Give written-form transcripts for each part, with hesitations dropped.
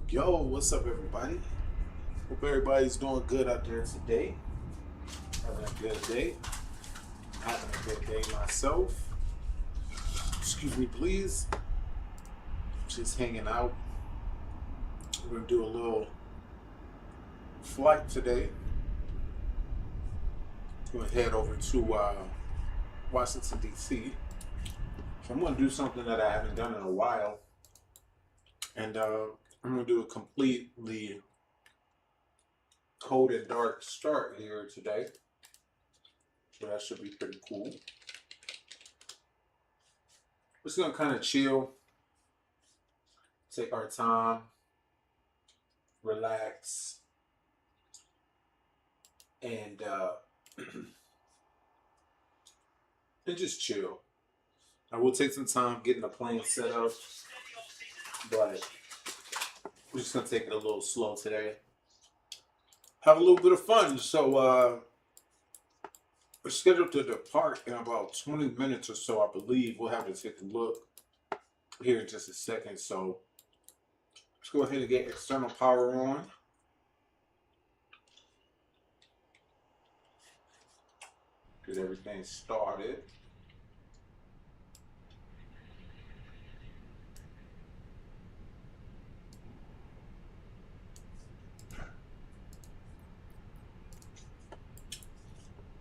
Yo, what's up, everybody? Hope everybody's doing good out there today. Having a good day. Having a good day myself. Excuse me, please. Just hanging out. We're gonna do a little flight today. We're gonna head over to Washington, D.C. So I'm gonna do something that I haven't done in a while, and I'm gonna do a completely cold and dark start here today. So that should be pretty cool. We're just gonna kind of chill, take our time, relax, and and just chill. I will take some time getting the plane set up, but we're just gonna take it a little slow today. Have a little bit of fun. So we're scheduled to depart in about 20 minutes or so, I believe. We'll have to take a look here in just a second. So let's go ahead and get external power on. Get everything started.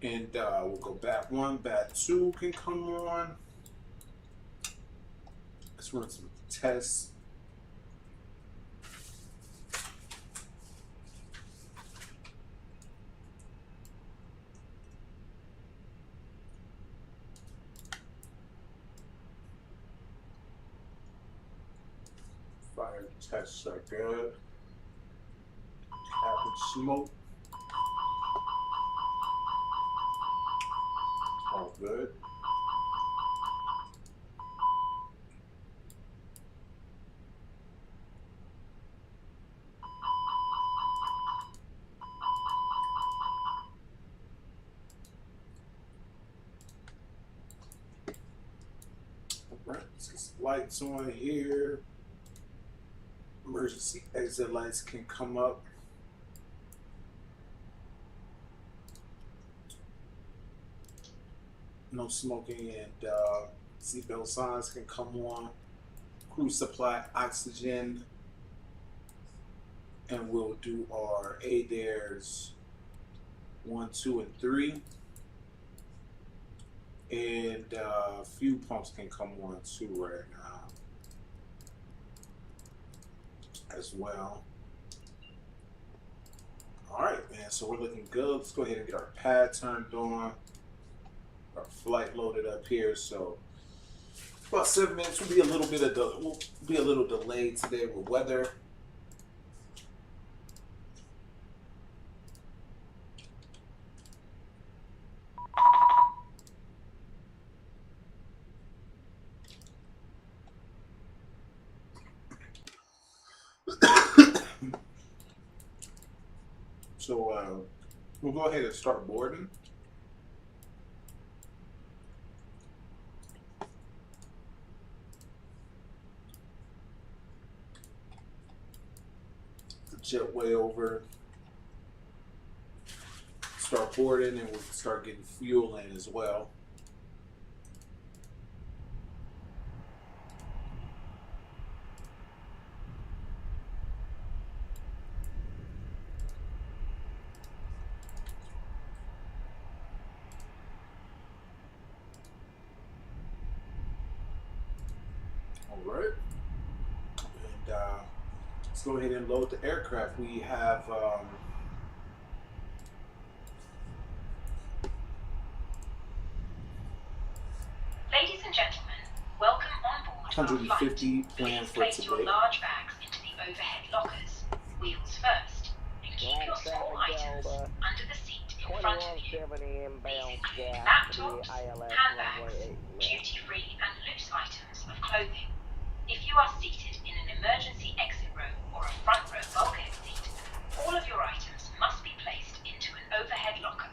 And we'll go bat one, bat two can come on. Let's run some tests. Fire tests are good. Cabin smoke. All good. Alright, let's get some lights on here. Emergency exit lights can come up. No smoking, and seatbelt signs can come on. Crew supply oxygen, and we'll do our ADAIRs 1, 2, and 3. And fuel pumps can come on too right now as well. All right, man. So we're looking good. Let's go ahead and get our pad turned on. Our flight loaded up here. So about 7 minutes. We'll be a little delayed today with weather. So we'll go ahead and start boarding. The jetway over. Start boarding, and we'll start getting fuel in as well. All right, and let's go ahead and load the aircraft. We have Ladies and gentlemen, welcome on board our 150 flight. planned Please for place your today. large bags into the overhead lockers, wheels first, and keep your small items under the seat in front of you. These include laptops, handbags, duty-free and loose items of clothing. If you are seated in an emergency exit row or a front row bulkhead seat, all of your items must be placed into an overhead locker.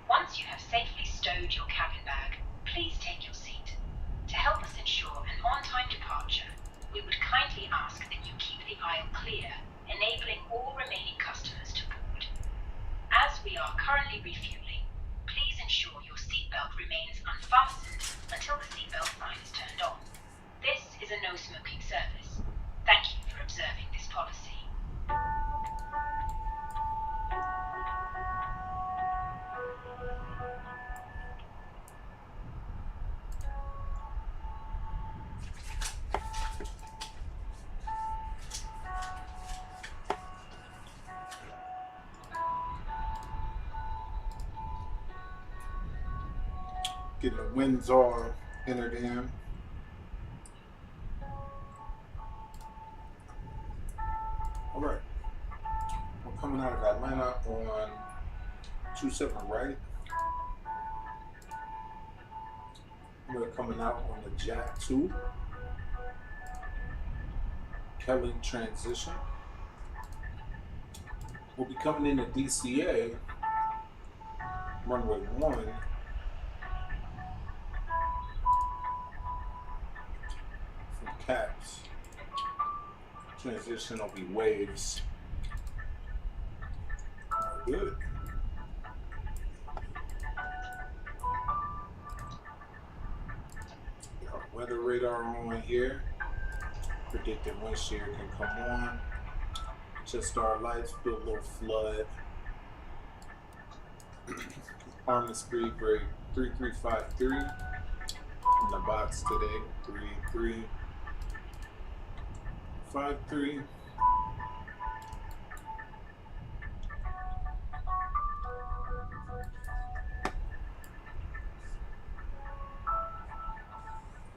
Once you have safely stowed your cabin bag, please take your seat. To help us ensure an on-time departure, we would kindly ask that you keep the aisle clear enabling all remaining customers to board. As we are currently refueling, please ensure your seatbelt remains unfastened until the seatbelt sign is turned on. This is a no-smoking service. Thank you for observing this policy. Getting the winds all entered in. All right. We're coming out of Atlanta on 27 right. We're coming out on the Jack 2. Kelly transition. We'll be coming into DCA, runway 1. From caps. Transition will be waves. Good. Got our weather radar on here. Predicted wind shear can come on. Just our lights, do a little flood. Arm the speed brake 3353 in the box today. 3353.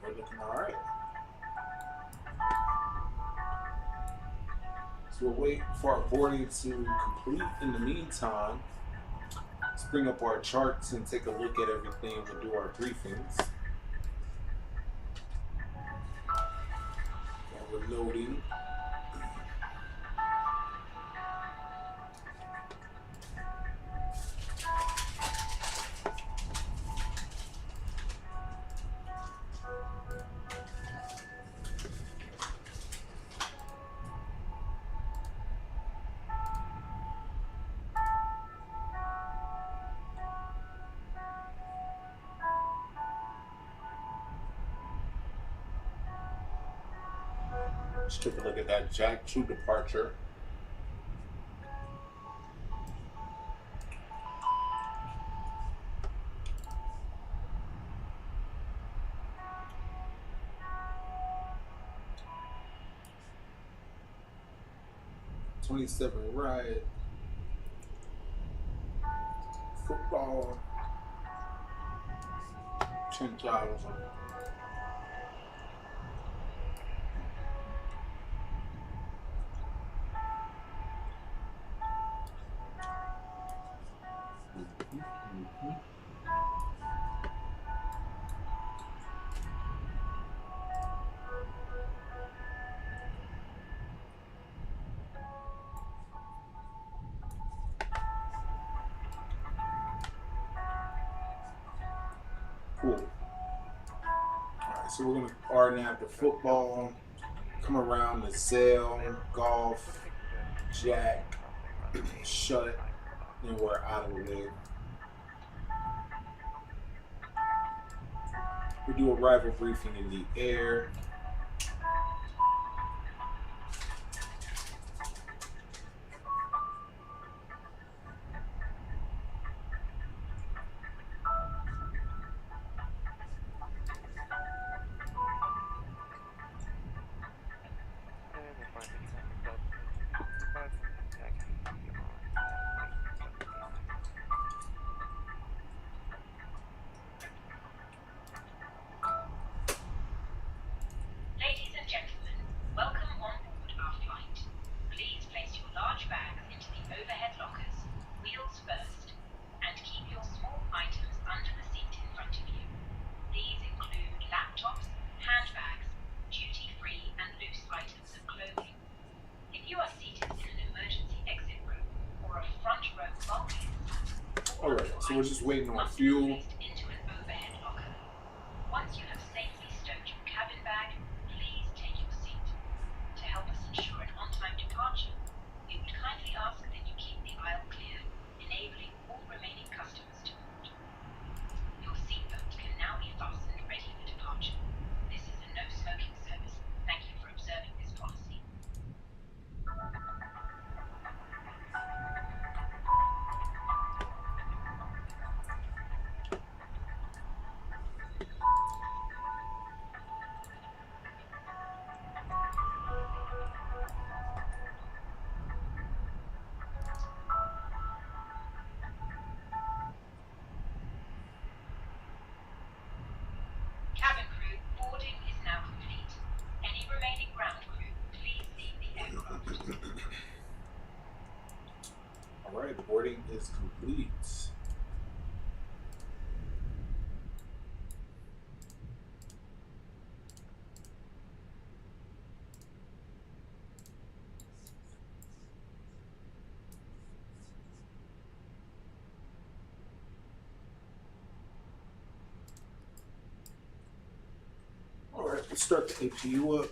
We're looking all right. So we'll wait for our boarding to complete. In the meantime, let's bring up our charts and take a look at everything. We'll do our briefings. While we're loading. Let's take a look at that Jack 2 departure. $27 right. Football. 10,000. Cool. Alright, so we're going to RNAV the football, come around the Zell, golf, Jack, shut, and we're out of the way. We do arrival briefing in the air. Ladies and gentlemen, welcome on board our flight. Please place your large bags into the overhead lockers, wheels first, and keep your small items under the seat in front of you. These include laptops, handbags, duty-free and loose items of clothing. If you are seated in an emergency exit room or a front row bulkhead, Alright, so we're just waiting on fuel. into an overhead locker. Once you have safely stowed your cabin bag, please take your seat. To help us ensure an on-time departure, right, boarding is complete. All right, let's start the APU up.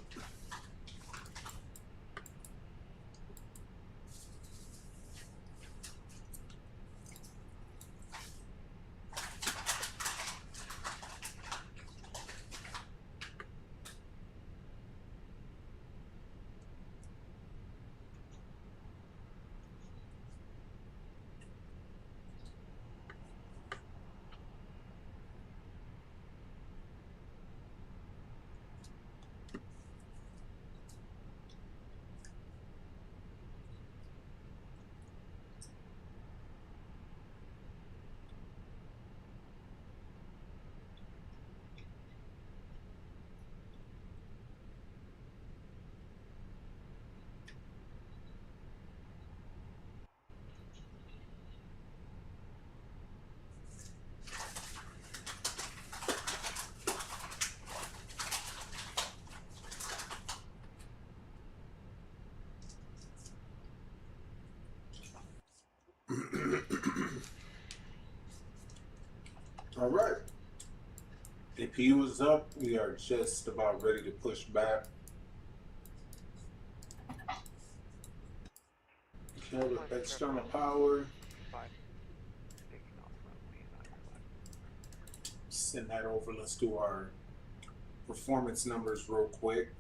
All right, APU is up. We are just about ready to push back. Okay, with external power. Send that over. Let's do our performance numbers real quick.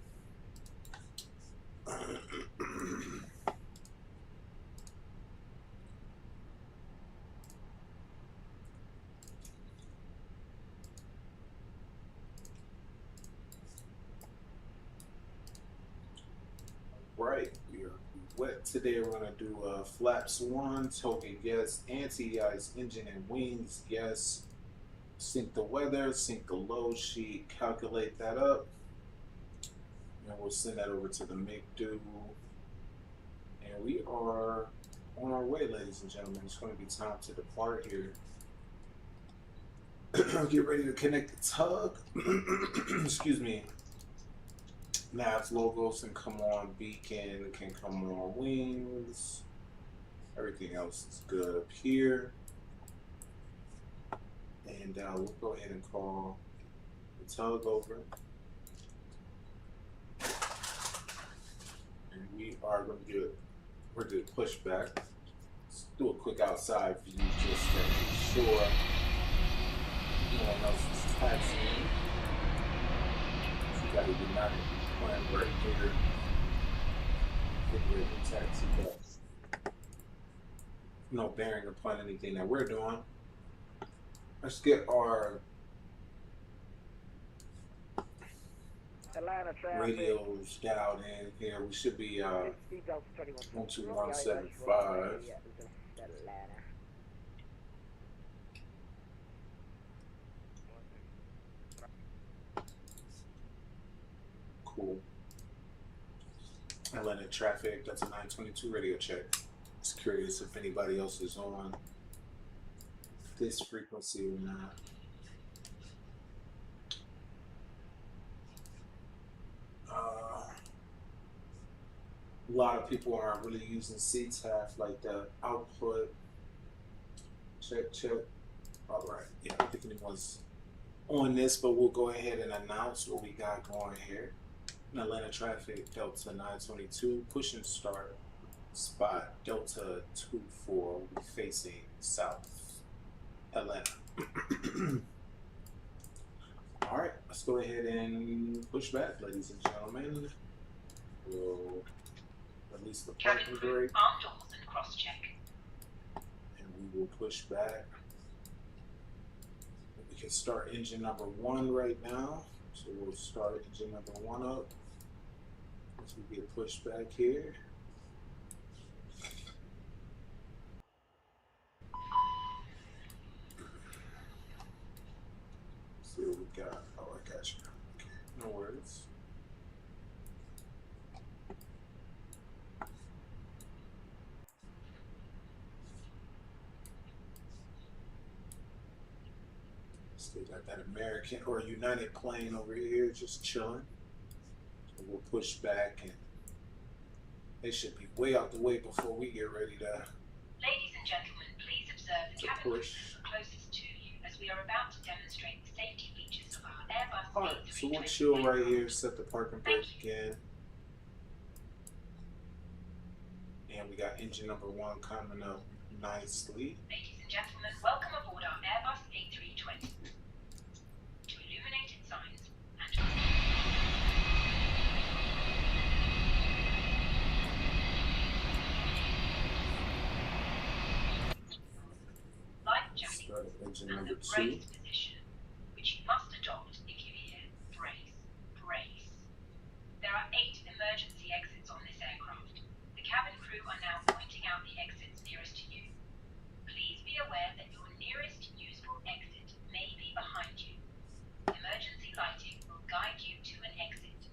Right, we are wet today. We're gonna do flaps 1, token yes, anti-ice, engine and wings yes. Sync the weather, sync the load sheet, calculate that up, and we'll send that over to the McDo. And we are on our way, ladies and gentlemen. It's going to be time to depart here. Get ready to connect the tug. Excuse me. Nav logos can come on, beacon can come on, wings. Everything else is good up here. And we'll go ahead and call the tug over. And we are going to do we're going to push back. Let's do a quick outside view just to make sure no one else is taxiing. You got to do not plan right here. Get ready to taxi up. No bearing upon anything that we're doing. Let's get our radios dialed in here. We should be 12175. Cool. Atlanta traffic, that's a 922 radio check. Just curious if anybody else is on this frequency or not. A lot of people aren't really using CTAF like the output. Check. All right. Yeah, I don't think anyone's on this, but we'll go ahead and announce what we got going here. Atlanta traffic, Delta 922, push and start. Spot Delta 24, facing south Atlanta. All right, let's go ahead and push back, ladies and gentlemen. We'll release the parking brake. Arm doors and cross check. And we will push back. We can start engine number 1 right now. So we'll start engine number 1 up as we get pushed back here. See what we got. Oh, I got you. Okay, no worries. Still got that American or United plane over here just chilling. So we'll push back and they should be way out the way before we get ready to. Ladies and gentlemen, please observe the cabin crew closest to you as we are about to demonstrate the safety features of our Airbus A320. Alright, so we'll chill right here, set the parking brake again. And we got engine number 1 coming up nicely. Ladies and gentlemen, welcome aboard our Airbus A320. To illuminated signs and life jackets Start engine and number the 2. brace position, which you must adopt if you hear brace, brace. There are 8 emergency exits on this aircraft. The cabin crew are now pointing out the exits nearest to you. Please be aware that your nearest usable exit may be behind you. Emergency lighting will guide you to an exit.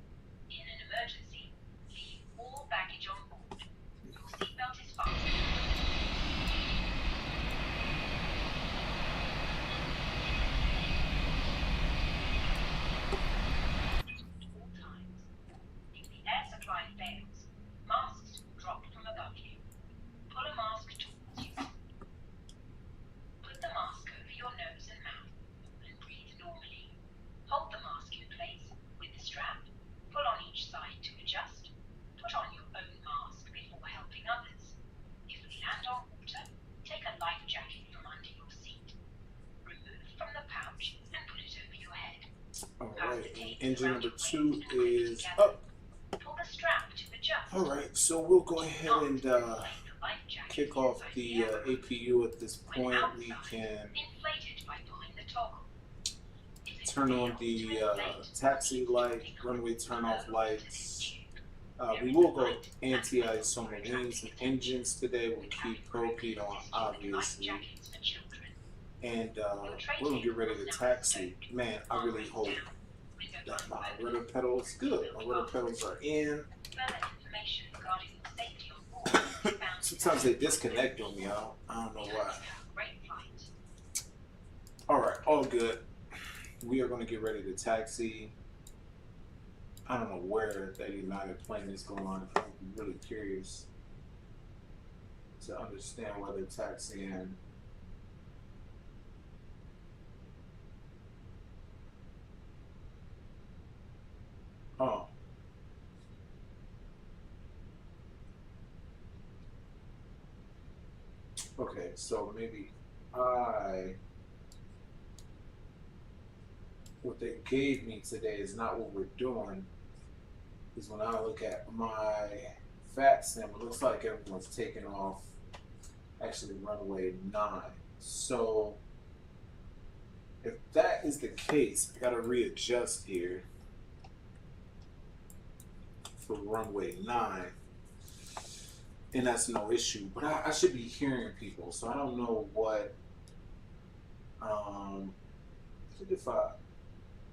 In an emergency, leave all baggage on board. Your seatbelt is fastened. All times. If the air supply fails, masks will drop from above you. Pull a mask towards you. Put the mask over your nose and mouth and breathe normally. Hold the mask in place with the strap. Pull on each side to adjust. Put on your own mask before helping others. If we land on water, take a life jacket from under your seat. Remove from the pouch and put it over your head. Alright, engine number 2 is up. Pull the strap to adjust. Alright, so we'll go ahead and kick off the APU at this point. We can Inflated by pulling the toggle. turn on the taxi light, runway turn off lights. We will go anti-ice on the wings and engines today. We'll keep propane on, obviously. And we're going to get ready to taxi. Man, I really hope that my rudder pedal is good. My rudder pedals are in. Sometimes they disconnect on me. I don't know why. Alright, all good. We are going to get ready to taxi. I don't know where that United plane is going on. I'm really curious to understand where they're taxiing. Oh. Okay, so maybe what they gave me today is not what we're doing. Is when I look at my fat sim, it looks like everyone's taking off actually runway 9. So if that is the case, I gotta readjust here for runway 9. And that's no issue, but I should be hearing people, so I don't know what.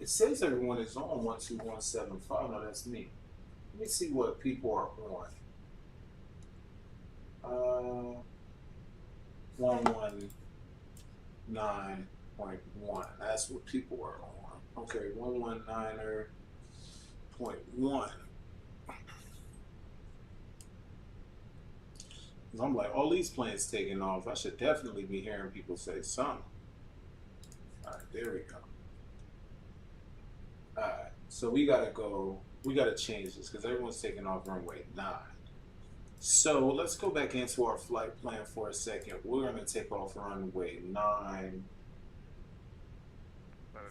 It says everyone is on 12175. No, that's me. Let me see what people are on. 119.1. That's what people are on. Okay, 119.1. I'm like, all these planes taking off. I should definitely be hearing people say something. All right, there we go. All right, so we gotta change this because everyone's taking off runway 9. So let's go back into our flight plan for a second. We're gonna take off runway 9.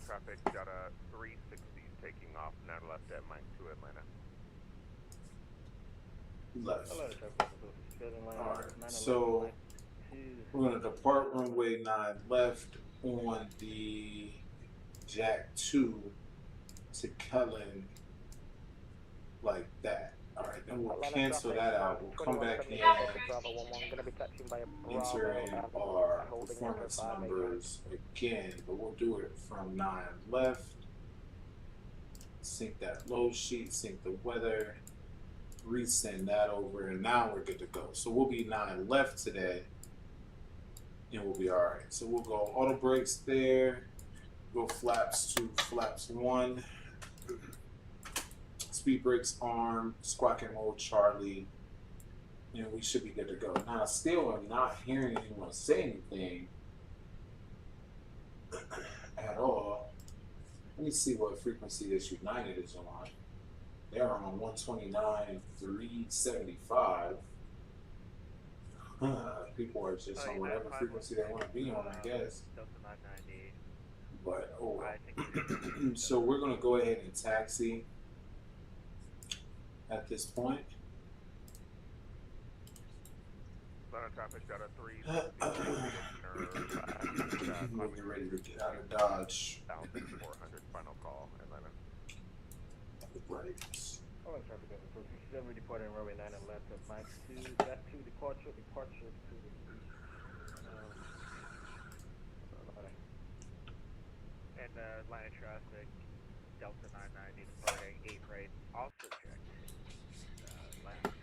Traffic got a 360 taking off, now left at Mike 2 Atlanta. Left. Hello, Alright, so we're going to depart runway 9 left on the Jack 2 to Kellen like that. Alright, then we'll cancel that out. We'll come back in and enter in our performance numbers again, but we'll do it from 9 left. Sync that load sheet, sync the weather. Resend that over, and now we're good to go. So we'll be 9 left today, and we'll be all right. So we'll go auto brakes there, Go flaps to flaps 1. Speed brakes arm, squawking mode Charlie, and we should be good to go. Now, still am not hearing anyone say anything at all. Let me see what frequency this United is on. They're on 129.375. People are just on whatever frequency they want to be on, I guess. But oh well. So we're gonna go ahead and taxi at this point. Atlanta traffic got a 3. We'll get ready to get out of Dodge. 1,400 final call, Atlanta. Right. Atlanta traffic got a 367 reporting runway 9 left of Mike 2. Got 2 departure to the And Atlanta traffic, Delta 990 departing 8 right, also checked. Atlanta.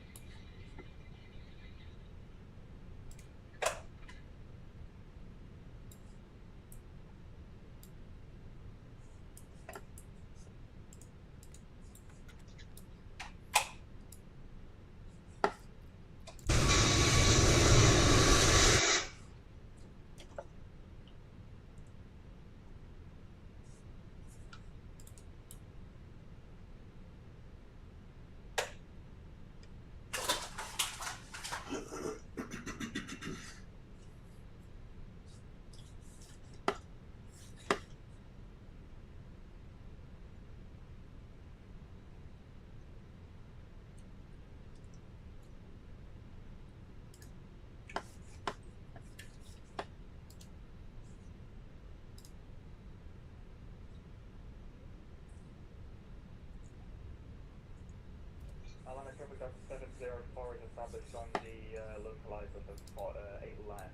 Atlanta traffic got 704 is established on the localizer for 8 left.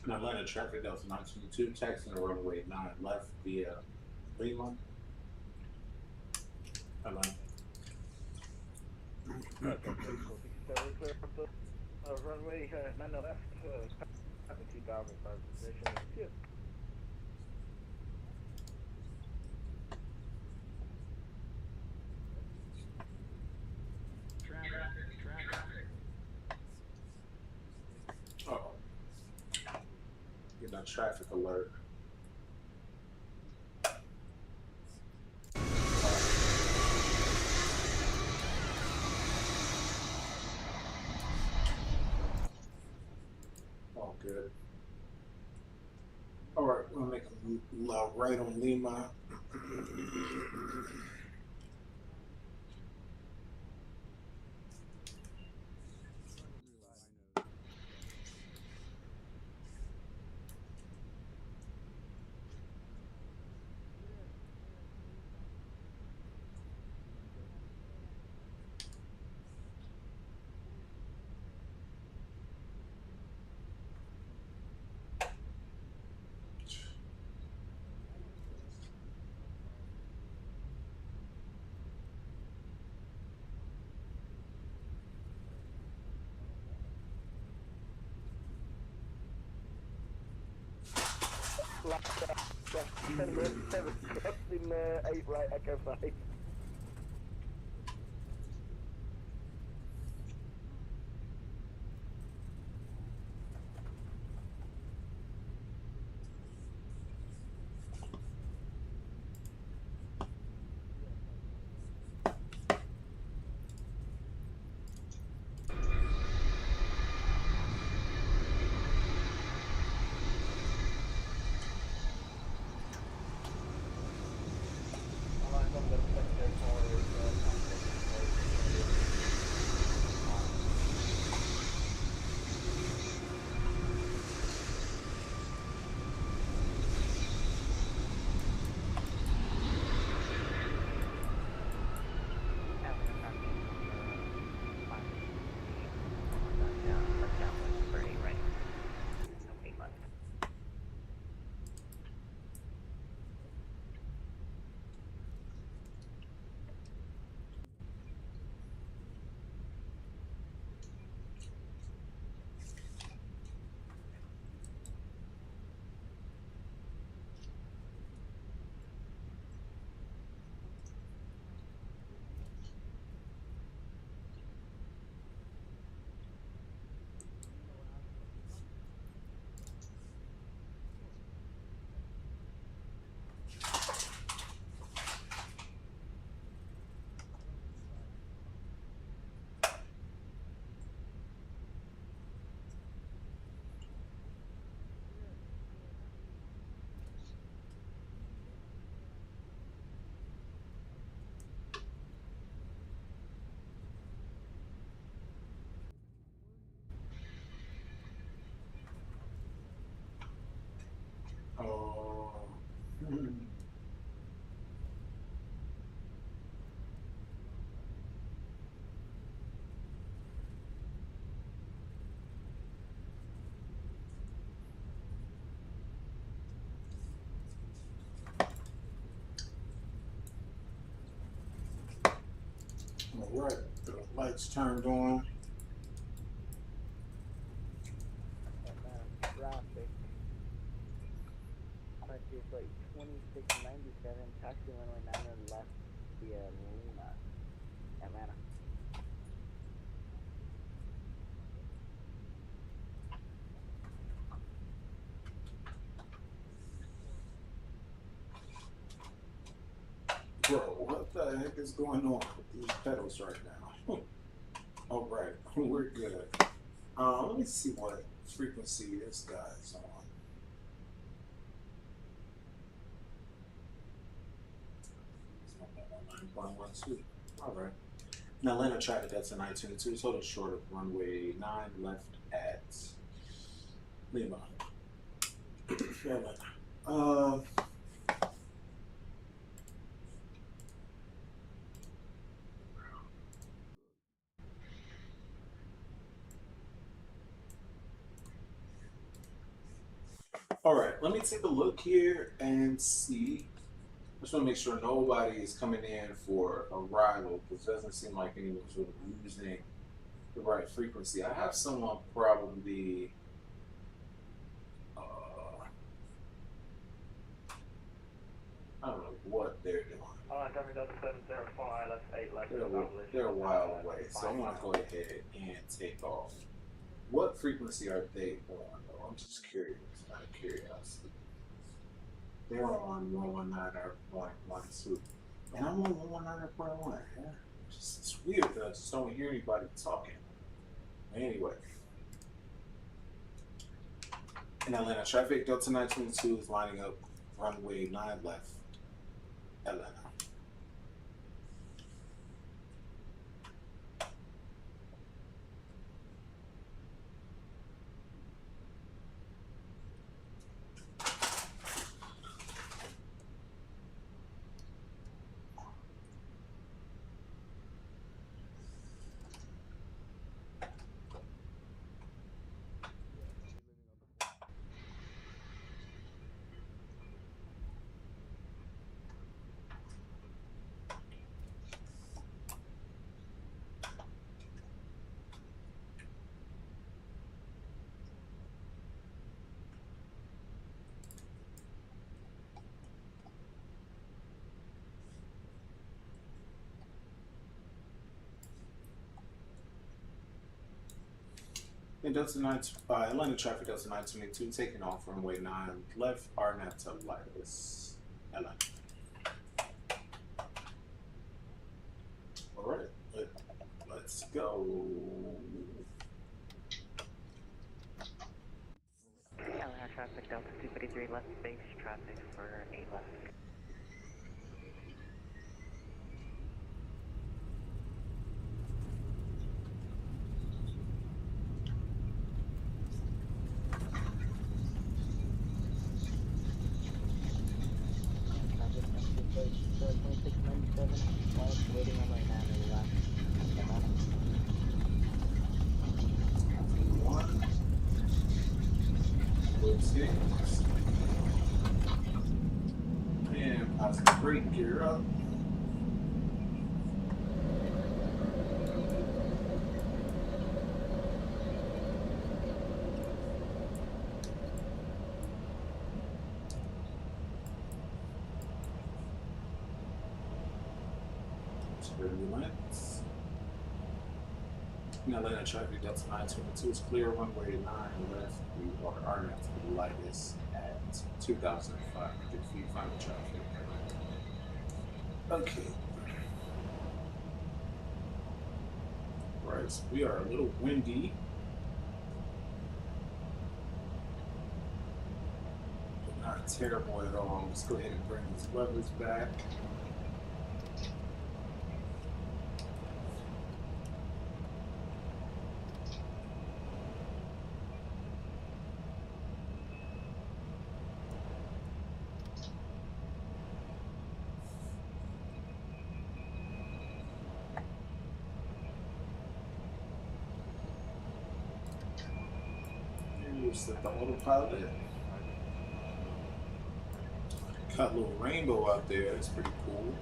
Atlanta traffic Delta 922, taxiing the runway 9 left via Lima. Atlanta. Okay, so 67 clear from the runway 9 left, at the 2005 position. Yeah. Uh-oh. Getting a traffic alert. All good. All right, we'll make a right on Lima. Crossing 8 right, Echo 5. Right, the lights turned on. Atlanta traffic. Taxi flight 2697, taxi runway 9 left via Lima, Atlanta. Bro, what the heck is going on with these pedals right now? All right, we're good. Let me see what frequency this guy's on. It's on 9.12. All right. Now, Atlanta traffic, that's a 922, total short of runway 9 left at Lima. Atlanta. All right, let me take a look here and see. I just want to make sure nobody is coming in for a rival because it doesn't seem like anyone's really using the right frequency. I have someone probably. I don't know what they're doing. They're a while away, so I'm gonna go ahead and take off. What frequency are they on? Though? I'm just curious, out of curiosity. They're on 119.12, and I'm on 119.1. Yeah, it's weird that I just don't hear anybody talking. Anyway, in Atlanta, traffic Delta 922 is lining up runway 9 left, Atlanta. And Atlanta traffic Delta 922 taking off runway 9 left, RNAV to Litus, Atlanta. All right, let's go. Atlanta traffic, Delta 253 left base traffic for 8 left. Traffic, taxi flight 2697, flight waiting on right 9 left, Atlanta. One, six, and positive brake gear up. Turbulence. In Atlanta traffic Delta 922 is clear, runway 9 left. We are RNAV to the Litus at 2,500 feet, final traffic. Okay. Right, so we are a little windy. But not terrible at all. Let's go ahead and bring these levers back. Set the autopilot. Got a little rainbow out there. It's pretty cool.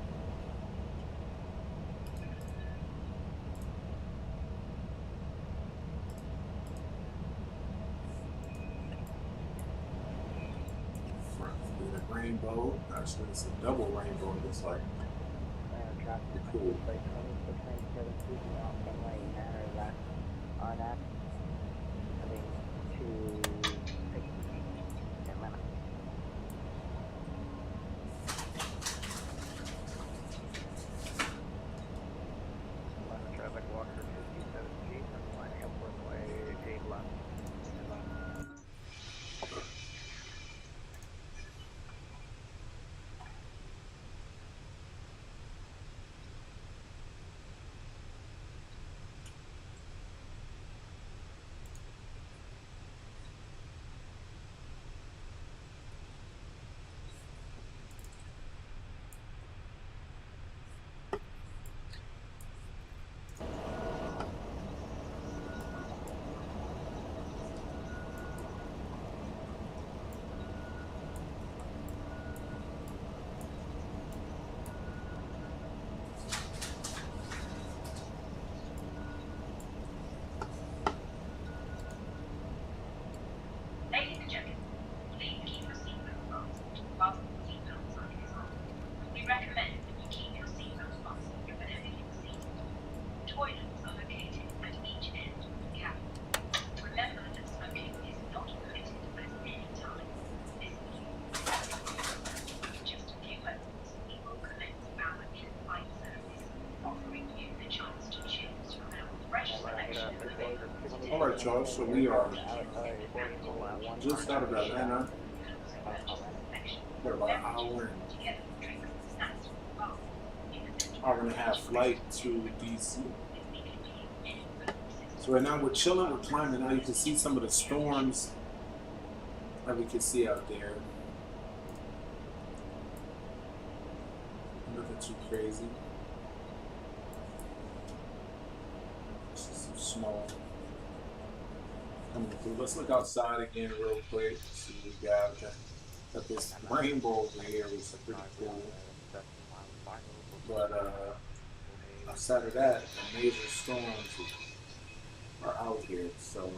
rainbow. Actually, it's a double rainbow. It looks like Traffic cool. by 20 for 27 taking off runway 9 left on that. Heading to Atlanta. Atlanta traffic walker 57G, lining up runway 8 left. Ladies and gentlemen, please keep your seatbelts fastened. Fasten the seatbelt sign is on. We recommend that you keep your seatbelt fastened whenever you are seated. Toilets are located at each end of the cabin. Remember that smoking is not permitted at any time. This in just a few moments, we will commence our in-flight service, offering you the chance to choose from our fresh selection of All right, y'all. So we are just out of Atlanta. Got about an hour and a half flight to DC. So right now we're chilling, we're climbing. Now you can see some of the storms that we can see out there. Nothing too crazy. Just some snow coming through. Let's look outside again real quick. See what we got. Got this rainbow over here, which is pretty cool. But outside of that, the major storms are out here. So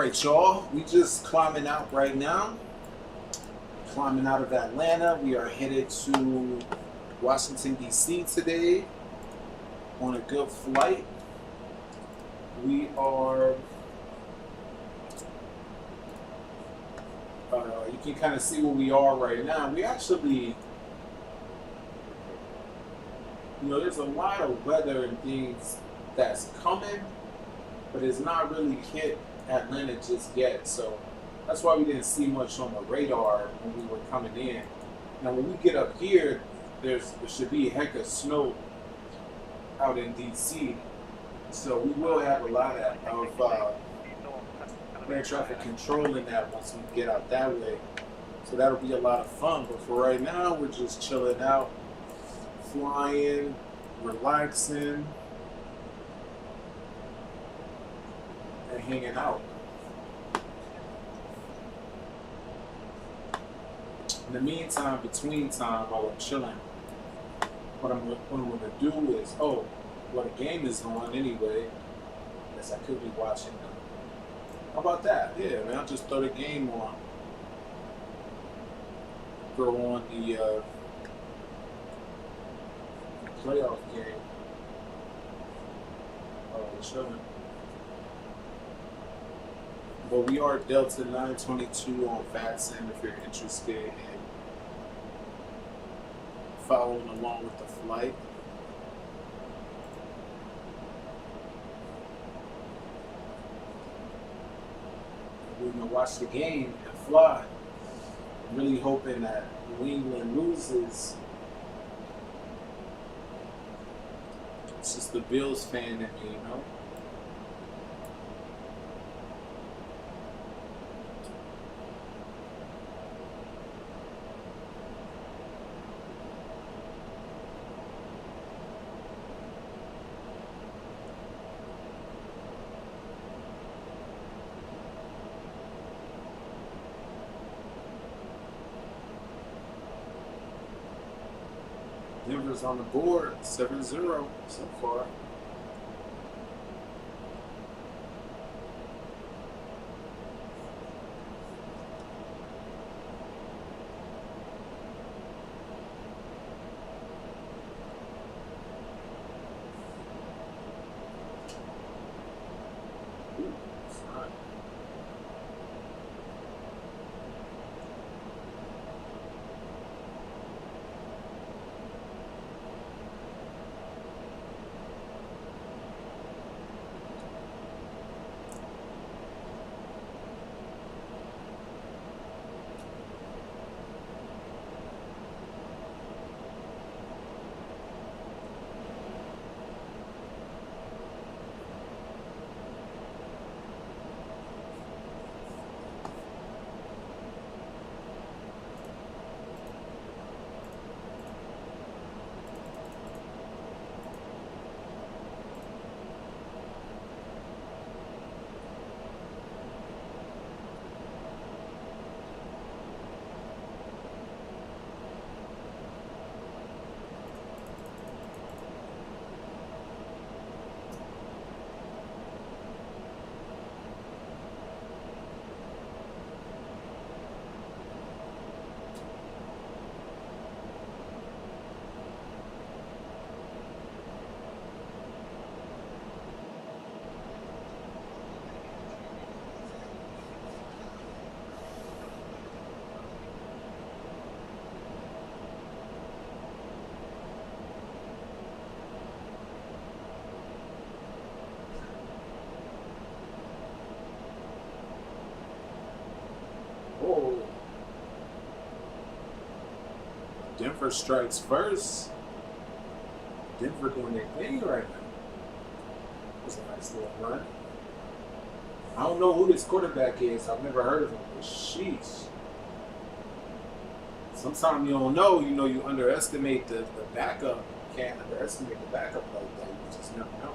right, y'all. We just climbing out right now. Climbing out of Atlanta. We are headed to Washington, D.C. today on a good flight. We are, you can kind of see where we are right now. We actually, there's a lot of weather and things that's coming, but it's not really hit Atlanta just yet. So that's why we didn't see much on the radar when we were coming in. Now, when we get up here, there should be a heck of snow out in DC. So we will have a lot of air traffic control in that once we get out that way. So that'll be a lot of fun. But for right now, we're just chilling out, flying, relaxing, and hanging out. In the meantime, between time, while I'm chilling, what I'm going to do is, the game is on anyway. Guess I could be watching them. How about that? Yeah, man, I'll just throw the game on. Throw on the playoff game. Chilling. But we are Delta 922 on Vatson if you're interested in following along with the flight. We're going to watch the game and fly. I'm really hoping that New England loses. It's just the Bills fan in me, Denver's on the board, 7-0 so far. Ooh, it's hot. Oh. Denver strikes first. Denver doing their thing right now. That's a nice little run. I don't know who this quarterback is. I've never heard of him, but sheesh. Sometimes you don't know, you underestimate the backup. You can't underestimate the backup like that. You just never know.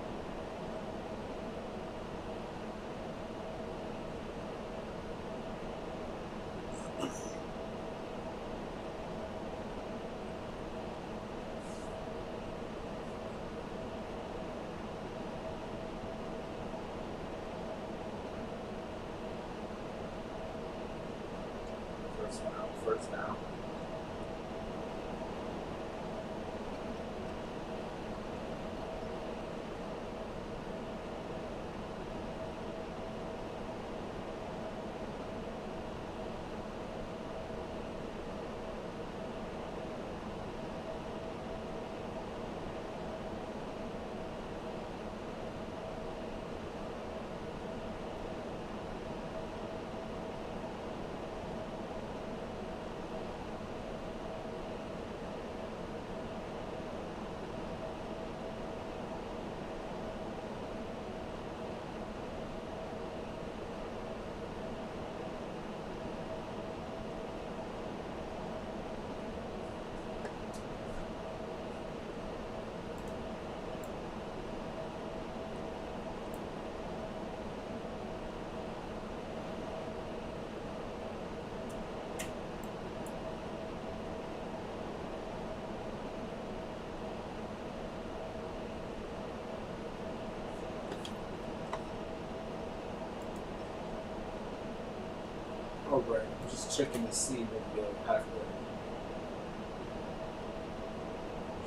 this one out. First down. Oh, right. I'm just checking to see maybe they'll have to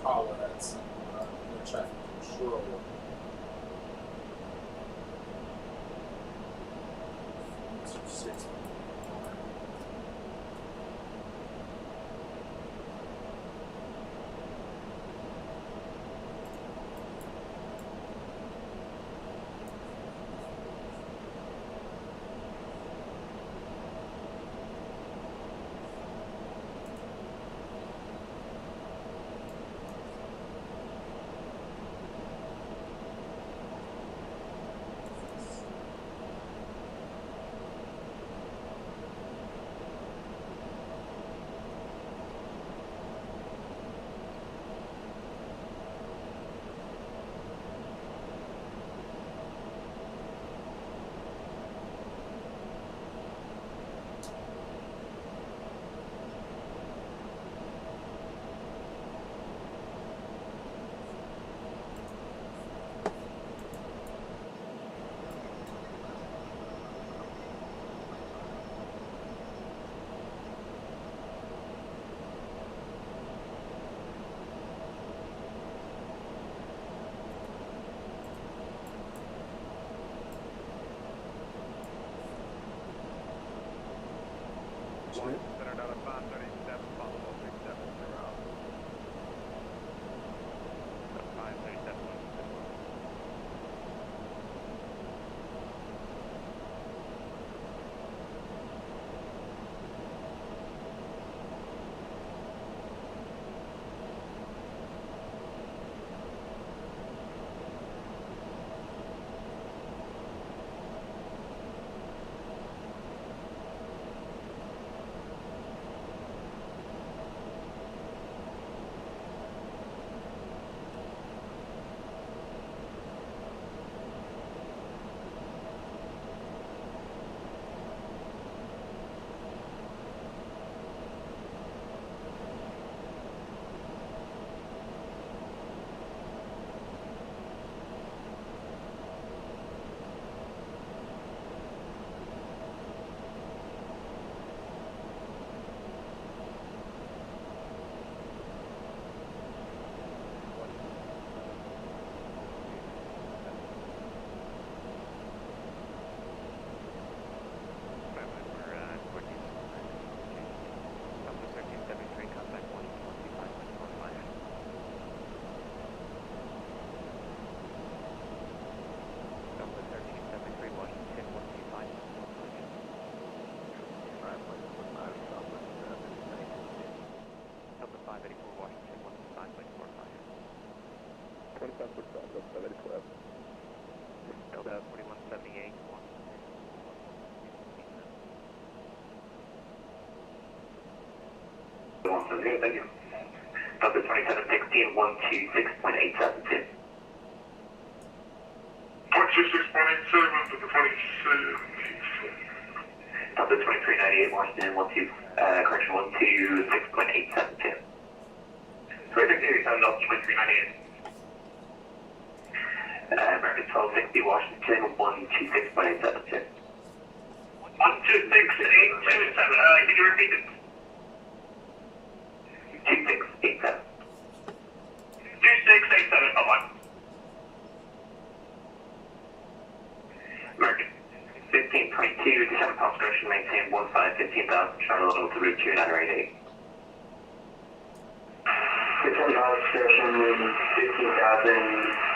holler at some air traffic control. Six. Center down at 537, follow 167, they're out. 537, 167. Delta 4178, Thank you. Delta 2716, 126.872. 126.87 to the 27. Delta 2398, Washington, 126.872. 2397, Delta 2398. American 1260, Washington, 126.872. 126.827, can you repeat it? 2687. 2687, come on. American 1522, descend pulse direction, maintain 15,000, Charlotte to route 2988. Descend pulse direction, 15,000,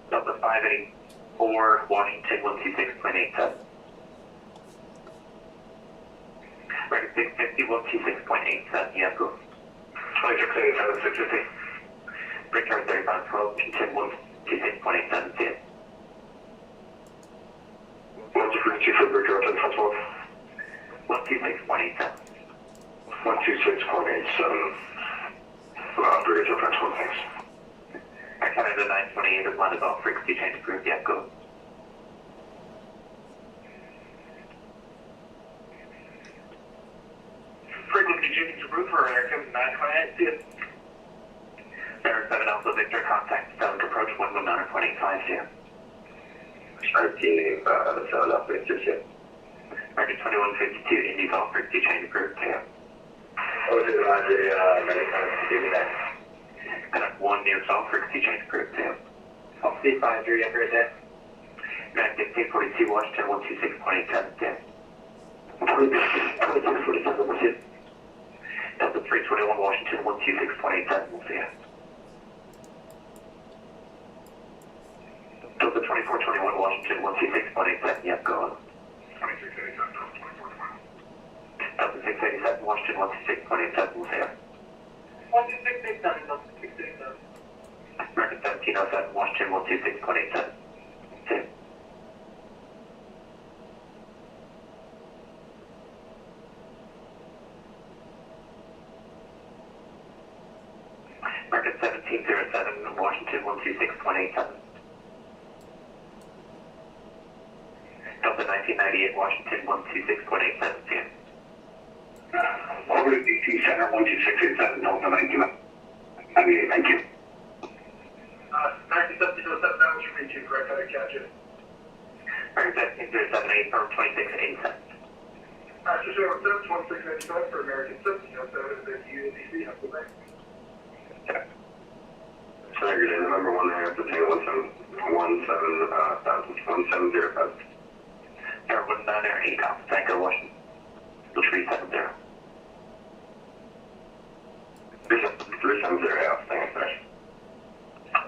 Delta 584, Washington 126.87. American 650, 126.87, yeah, go. 2687, 650. Return 3512, Washington 126.87, see it. 122 for Bridger, 1012. 126.87. 126.87. Bridger, 1012, thanks. Air Canada 928 is landed off, frequency change approved, yeah, go. Frequency change approved for Air Canada 928, see it. Air 7 Alpha Victor, contact Stalin approach 119.85, see it. Starting 7 up, Victor, see it. American 2152, Indy's off, frequency change approved, see it. Oh, is it Roger, American, give me that. And at 1 near off, frequency change approved, see it. I'll see 53 up right there. American 1542, Washington 126.87, see it. 2247, we'll see it. Delta 321, Washington 126.87, we'll see it. Delta 2421, Washington 126.87, yep, go on. 2687, 2421. Delta 687, Washington 126.87, we'll see it. 12687, 12687. American 1707, Washington 126.87, see it. American 1707, Washington 126.87. Delta 1998, Washington 126.87, see it. Over to DC Center, 12687, Delta 1998, thank you. 1707, that was from me, correct? I didn't catch it. American 17078 from 2687. Just over 2685 for American 1707, the UNDC, have the bank. Tiger Day, November 1 there, to take 1705. Air 198, Alpha Tango, Washington 370. 370, Alpha Tango, thanks.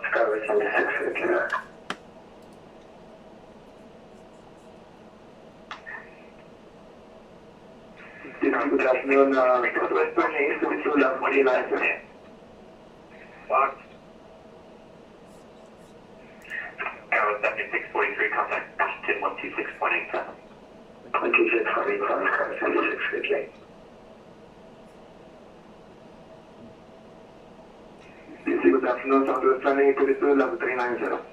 Skyway 76, okay. Good afternoon, Southwest 28, 22, left 29. Locked. Air 7643, contact Washington 126.87. 2647, 76, okay. DC, good afternoon, Southwest 28, 22, level 390.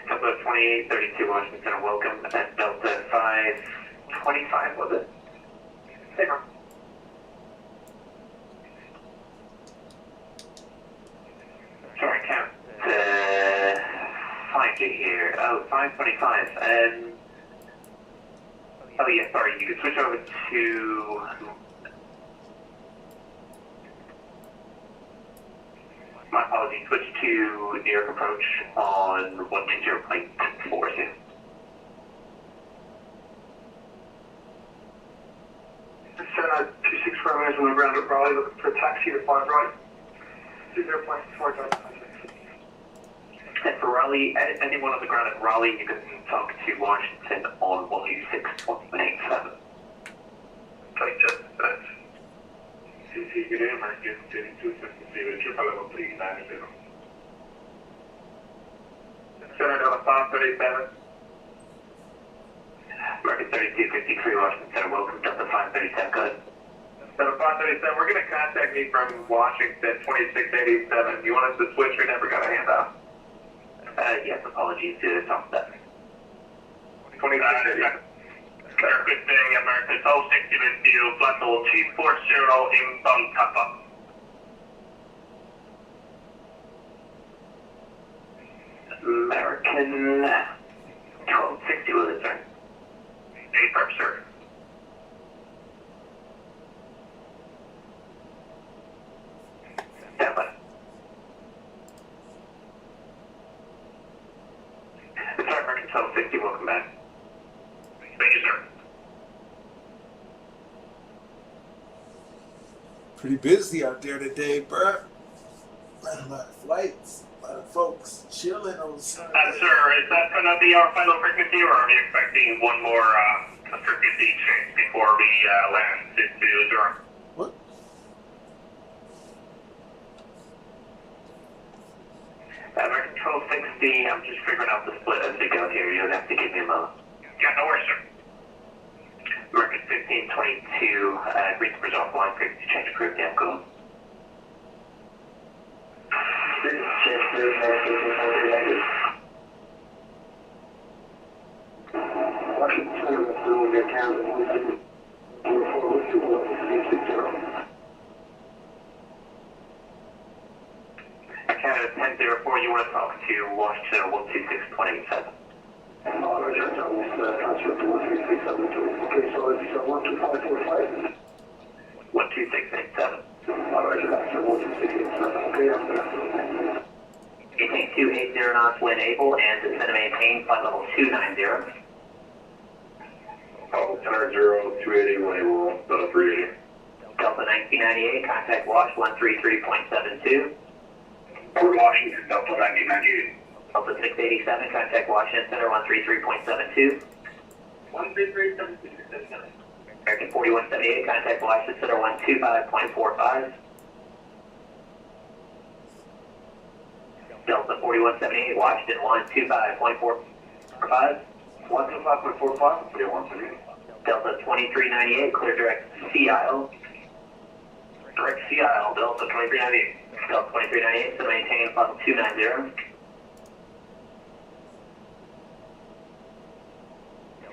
Delta 2832, Washington, welcome. At Delta 525, was it? Hey, man. Sorry, can't find you here. Oh, 525. Oh yeah, sorry, you can switch over to... My apologies, switch to New York approach on 120.4, yeah. Center 26 parameters on the ground at Raleigh, looking for a taxi to 5 right. 2 airplanes, 4 times. And for Raleigh, anyone on the ground at Raleigh, you can talk to Washington on 126.87. Take that, thanks. CC, good day, American 3250, triple level 390. Center down 537. American 3253, Washington Center, welcome, Delta 537, good. Center 537, we're going to contact me from Washington 2687. You want us to switch or never got a handout? Yes, apologies to talk to that. 2687. Good day, American 1260 with you, flight level 240 inbound Kappa. American 1260 with it, sir. Affirm, sir. Stand by. Sorry, American 1260, welcome back. Thank you, sir. Pretty busy out there today, bruh. A lot of flights, a lot of folks chilling on Sunday. Sir, is that going to be our final frequency, or are we expecting one more frequency change before we land into Durham? What? American 1260, I'm just figuring out the split as we go here. You don't have to give me a moment. Yeah, no worries, sir. American 1522, agreed to resolve line frequency change approved, yeah, go. Canada 1004, you want to talk to Washington 126.27. Roger, transfer to 1337. Okay, so it's 12545. 12687. Roger, that's 12687. Okay, after that. Maintain 280 knots when able and descend to maintain flight level 290. Oh, 10-0, 280, when able, 380. Delta 1998, contact Wash 133.72. Port Washington, Delta 1998. Delta 687, contact Washington Center 133.72. 133.72. American 4178, contact Washington Center 125.45. Delta 4178, Washington 125.45. 125.45? Yeah, 178. Delta 2398, clear direct Sea Isle. Direct Sea Isle, Delta 2398. Delta 2398, so maintain level 290.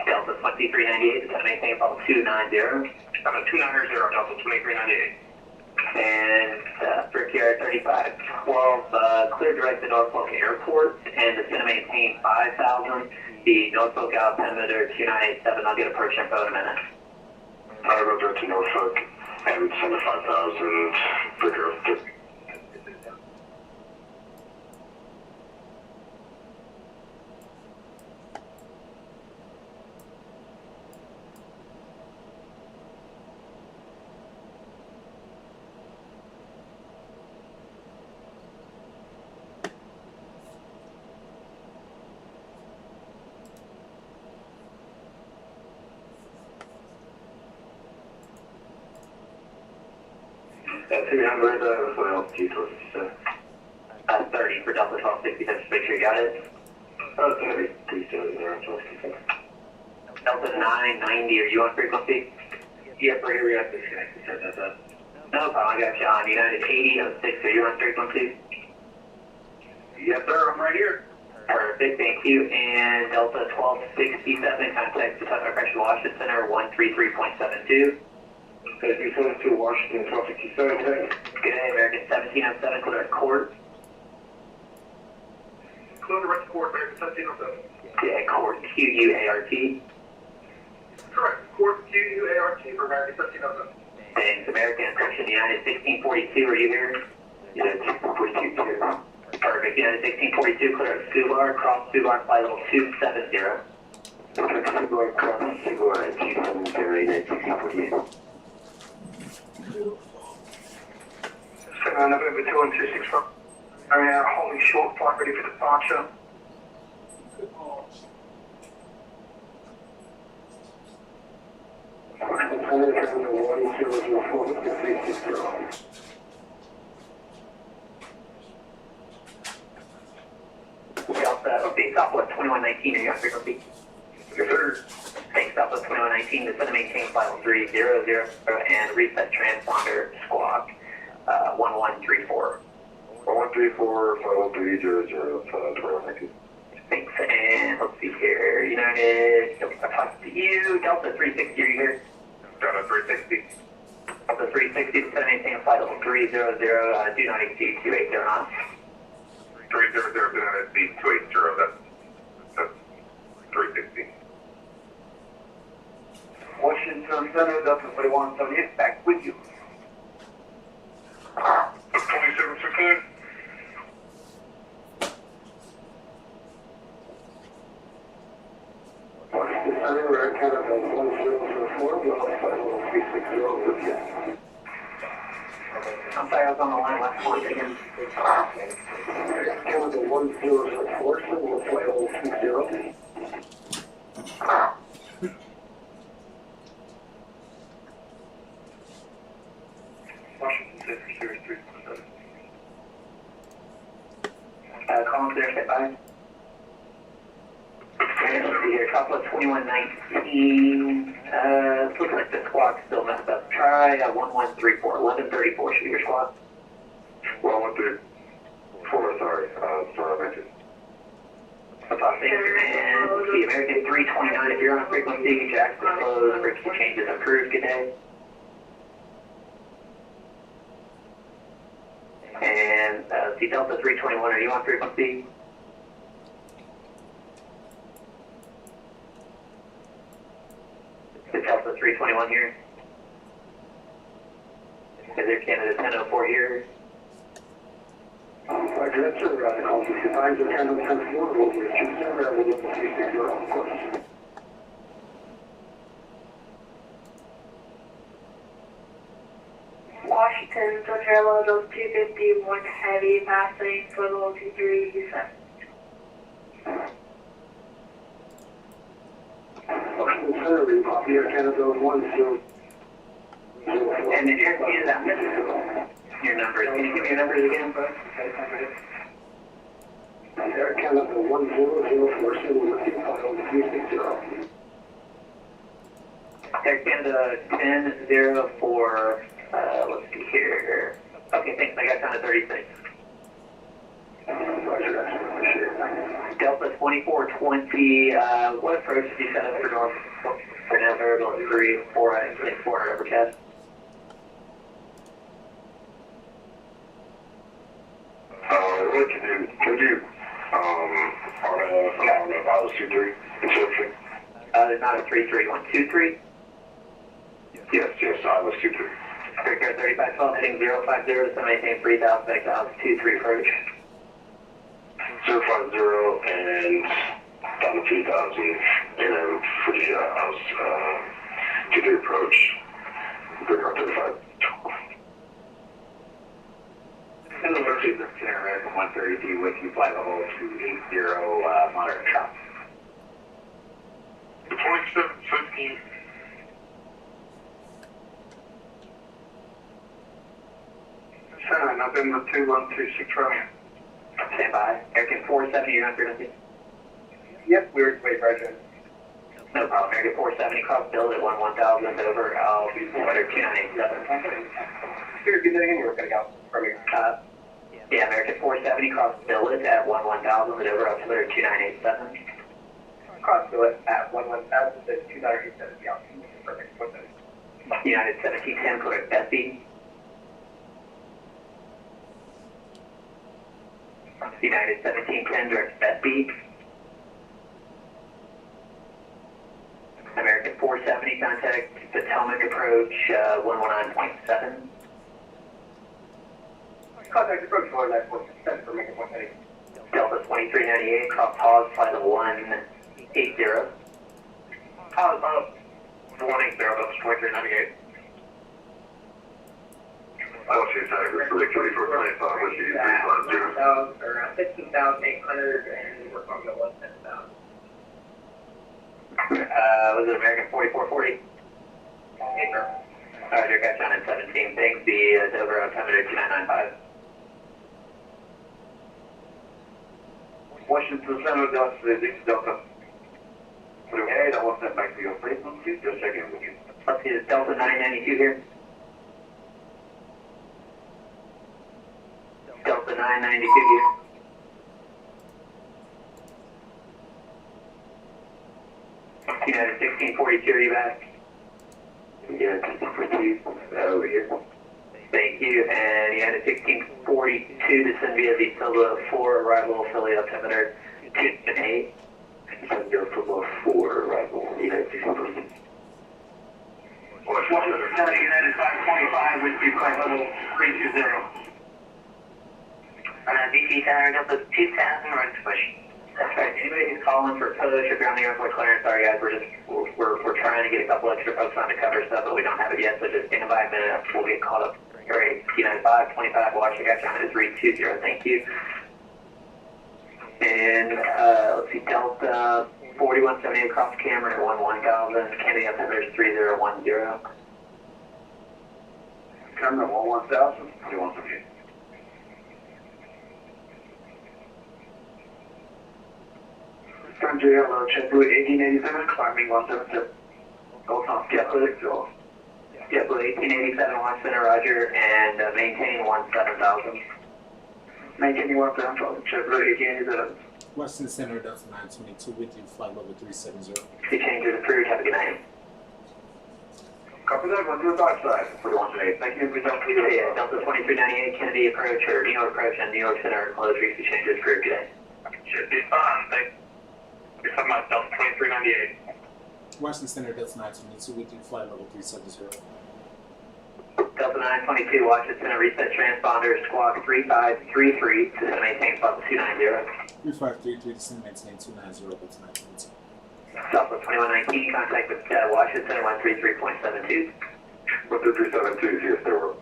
Delta 2398, so maintain level 290. 290, Delta 2398. And Brickyard 3512, clear direct to Norfolk Airport, and it's going to maintain 5,000. The Norfolk altimeter 2987, I'll get approach info in a minute. I'll go direct to Norfolk and send a 5,000 Brickyard. At 300, what altitude was it? 30 for Delta 1260, just make sure you got it. 30, please do it there, 1266. Delta 990, are you on frequency? Yep, right here we have disconnected, sorry about that. No problem, I got you on United 8006, are you on frequency? Yes, sir, I'm right here. Perfect, thank you. And Delta 1267, contact the Southern Pressure Washington Center 133.72. Okay, 322 Washington, 1267, thanks. Good day, American 1707, clear at court. Clear direct court, American 1707. Yeah, court, Q-U-A-R-T. Correct, court Q-U-A-R-T for American 1707. Thanks, American Encryption United 1642, are you here? United 1642, here. Perfect, United 1642, clear at Subar, cross Subar, flight level 270. Subar, cross Subar, 270, United 1648. November 2126 from area, holding short flight ready for departure. Delta, okay, Southwest 2119, are you on frequency? Yes, sir. Thanks, Southwest 2119, descend to maintain flight level 300 and reset transponder squawk 1134. 1134, 51300, 2119. Thanks, and let's see here. United, I talked to you. Delta 360, are you here? Delta 360. Delta 360, descend maintain flight level 300, do not exceed 280 knots. 300, do not exceed 280, that's 360. Washington Center, Delta 4178, back with you. 2769. Washington Center, we're at Canada 1004, we'll flight level 360 with you. I'm sorry, I was on the line last point again. Canada 1004, so we'll flight level 30. Washington Center, Series 317. Calling clear, stand by. And let's see here, Chopper 2119. It's looking like the squad's still messed up. Try 1134. 1134 should be your squad. 1134, sorry, I mentioned. Thanks, and let's see, American 329, if you're on frequency, Jackson closed, frequency changes approved, good day. And see, Delta 321, are you on frequency? Is Delta 321 here? Is there Canada 1004 here? Roger, that's sir. Call 65 to Canada 1004, over to 360, of course. Washington, Central Those 250, one heavy passing for level 23, Washington Center, we copy Air Canada 10. And did Air Canada miss your numbers? Can you give me your numbers again, folks? Air Canada 1004, with you, file 360. Air Canada 1004, let's see here. Okay, thanks, I got down to 36. Roger, that's appreciate it. Delta 2420, what approach did you set up for North? For now, variable 3, 400 over test. What can you, on a Bios 23 inception? There's not a 3323? Yes, I was 23. Quick 3512, heading 050 to maintain 3000, back to house 23 approach. 050 and down to 3000, and then for the house, 23 approach, bring up 35. And the emergency American 132 with you, flight level 280, moderate chop. 2715. Center, November 2126 Romeo. Stand by. American 470, you're on frequency? Yep, we were wait, Roger. No problem. American 470, cross build at 1000, over, I'll be order 2987. Here, good day, you're going to go from your, yeah, American 470, cross billet at 1000, over altimeter 2987. Cross billet at 1000, 2987, yeah, perfect. United 1710, Quebec Bessie. United 1710, direct Bessie. American 470, contact Potomac approach 119.7. Contact approach 119.7 for American 470. Delta 2398, cross pause, flight level 180. Pause, 180, Delta 2398. Washington Center, 3425, with you, 350. Around 15,800, and we're going to go 110,000. Was it American 4440? Roger, got down at 17. Thanks, the Dover altimeter 2995. Washington Center, this is Delta. Okay, that wasn't back to your frequency. Just checking with you. Let's see, it's Delta 992 here. Delta 992 here. United 1642, are you back? Yeah, 1642, over here. Thank you, and United 1642, descend via the Silva 4, arrival, Philly altimeter 2-8. Silva 4, arrival, United 1642. United 525 with you, flight level 320. VT Center, Delta 2000, ready to push. That's right. Anybody who's calling for push, if you're on the airport clearance, sorry guys, we're trying to get a couple extra folks on to cover stuff, but we don't have it yet, so just stand by a minute. We'll get caught up. Great. United 525, watch, I got you on it, 320, thank you. And let's see, Delta 4178 across Cameron at 11,000, Kennedy up there is 3010. Cameron at 11,000, 4178. Sanjay, hello, JetBlue 1887, climbing 177. Go on, JetBlue 1887, watch center, roger, and maintain 17,000. Maintaining 17,000, JetBlue 1887. Western Center, Delta 922 with you, flight level 370. See changes approved, have a good night. Copy that, run to the backside, 4178. Thank you, yeah, Delta 2398, Kennedy approach, or New York approach, and New York Center, close, see changes approved, good day. Should be fine, thanks. You're talking about Delta 2398. Western Center, Delta 922 with you, flight level 370. Delta 922, watch the center, reset transponder, squawk 3533, to maintain level 290. 3533, descend maintain 290, Delta 922. Delta 2119, contact with watch the center 133.72. 133.72, yes, there were.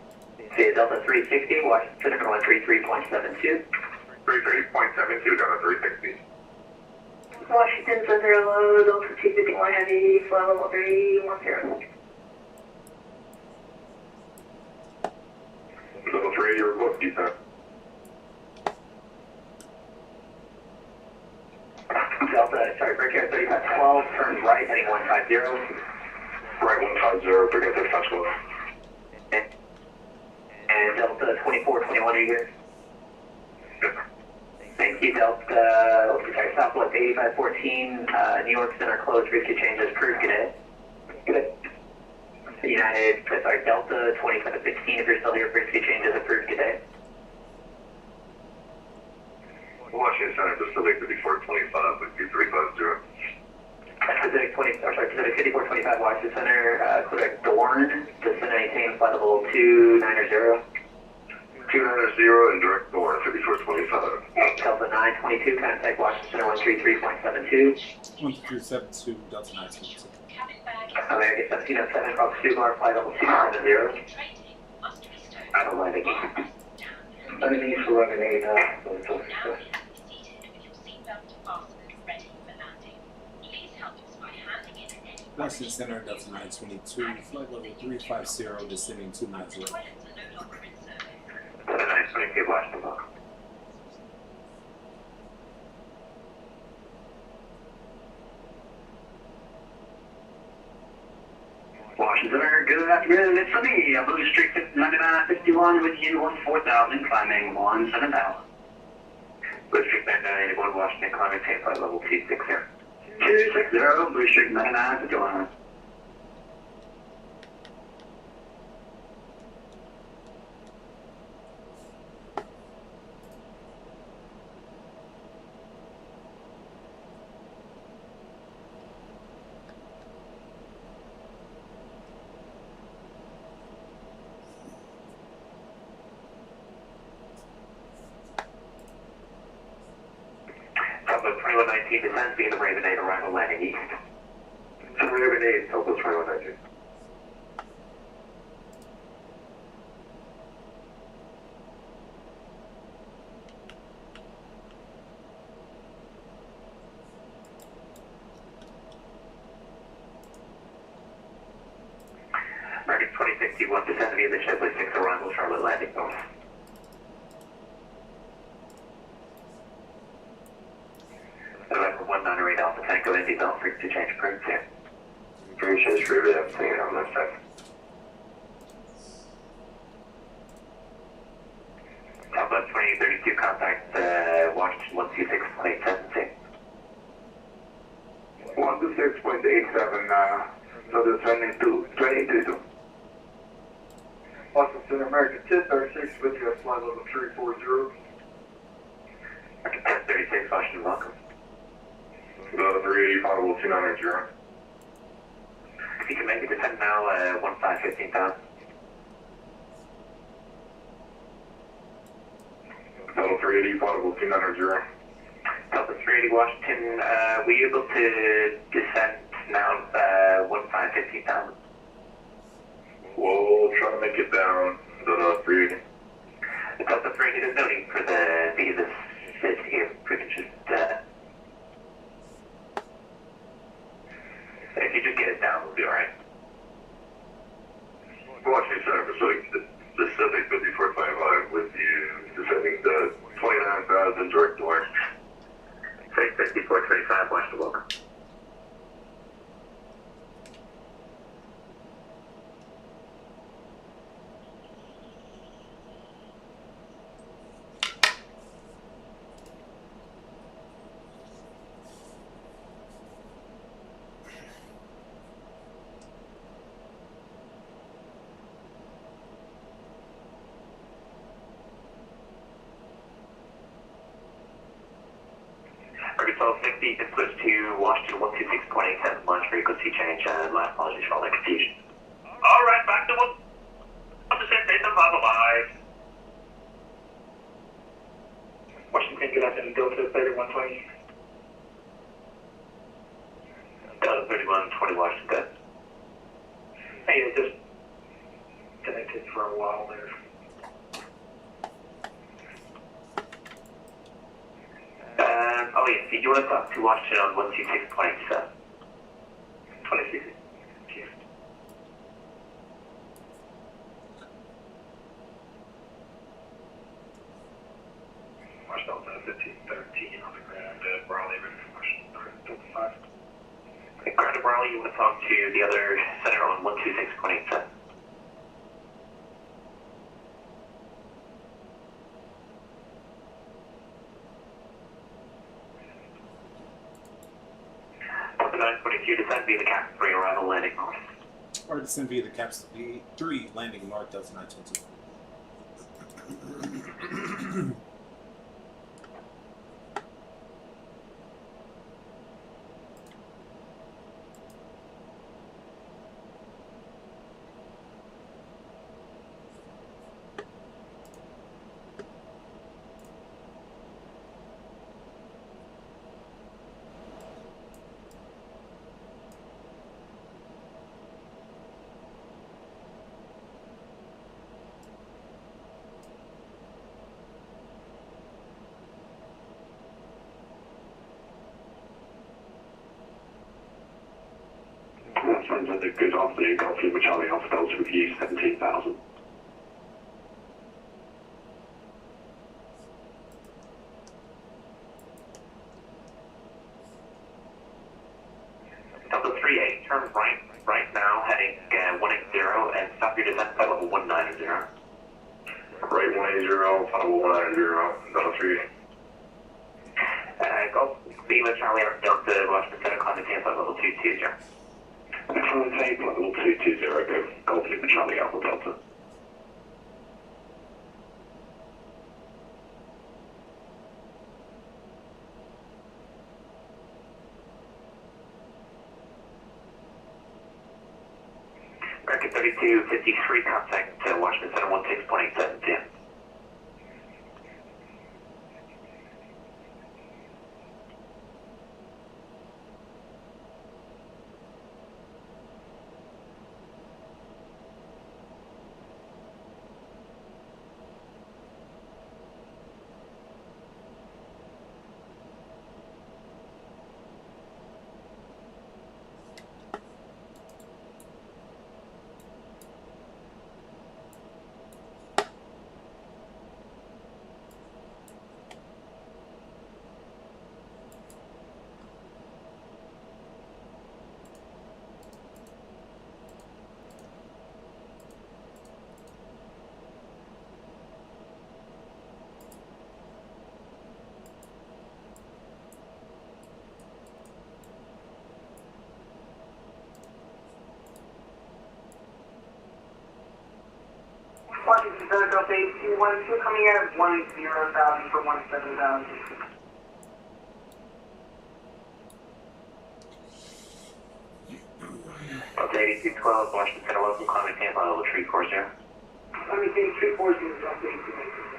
See, Delta 360, watch the center 133.72. 33.72, Delta 360. Washington Center, low, Delta 251 heavy, flight level 310. Level 3, you're booked, descent. Delta, sorry, Brickyard 3512, turn right, heading 150. Right 150, forget this, touch close. And Delta 2421, are you here? Yes, sir. Thank you, Delta, sorry, Southwest 8514, New York Center closed, risky changes approved, good day. Good. United, sorry, Delta 2716, if you're still here, risky changes approved, good day. Washington Center, Pacific 5425 with you, 350. Pacific 5425, Washington Center, Quebec Dorn, descend maintain flight level 290. 290 and direct north, 5425. Delta 922, contact Washington Center 133.72. 1372, Delta 922. American 1707, cross Stubar, flight level 270. I don't mind again. Underneath for running 8, Western Center, Delta 922, flight level 350, descending 290. 922, Washington. Washington Center, good afternoon, it's me, Blue Street 9951 with you, 14,000, climbing 17,000. Blue Street 9981, Washington, climbing tape flight level 260. 260, Blue Street 9951. Delta 2119, descends via the Raven 8, arrival landing east. Raven 8, Delta 2119. American 2061, descend via the Chesley 6, arrival Charlotte landing north. November 198 Alpha Tango Indy Bell, frequency change approved here. Appreciate it, Ruby, I'm seeing it on this side. Alpha 2032, contact Washington 126.87. 126.87, so descending to 2022. Boston Center, American 1036, with you at flight level 340. American 1036, Washington, welcome. 380, possible 290. If you can make it descend now, 15,000. Delta 380, possible 290. Delta 380, Washington, were you able to descend now, 15,000? We'll try to make it down, Delta 380. Delta 380, there's no need for the visas here. We can just, if you just get it down, we'll be alright. Washington Center, Pacific 5425 with you, descending to 29,000 direct north. 5425, Washington, welcome. Arkansas 60, can switch to Washington 126.87, launch frequency change. My apologies for all that confusion. Alright, back to one. Up to 6, 8, 5, alive. Washington, good afternoon, Delta 3120. Delta 3120, Washington. Hey, I just connected for a while there. Oh yeah, did you want to talk to Washington on 126.87? 26. Washington Delta 1513 on the ground, Raleigh, ready for Washington Delta 5. Ground to Raleigh, you want to talk to the other center on 126.87? Delta 922, descend via the Cap 3, arrival landing north. Or descend via the Caps 3 landing north, Delta 922. Good afternoon, Golf Lima Charlie Alpha Delta with you, 17,000. Delta 38, turn right now, heading 180, and stop your descent by level 190. Right 180, final 190, Delta 38. Golf Lima Charlie Alpha Delta, Washington Center, climbing Tampa, level 220. Excellent, tape, level 220, go. Golf Lima Charlie Alpha Delta. American 3253, contact Washington Center 16.87 10. Center Delta 8212 coming in at 10,000 for 17,000. Delta 8212, Washington Center, welcome, climbing Tampa, level 340. Let me take 340 Delta 8212.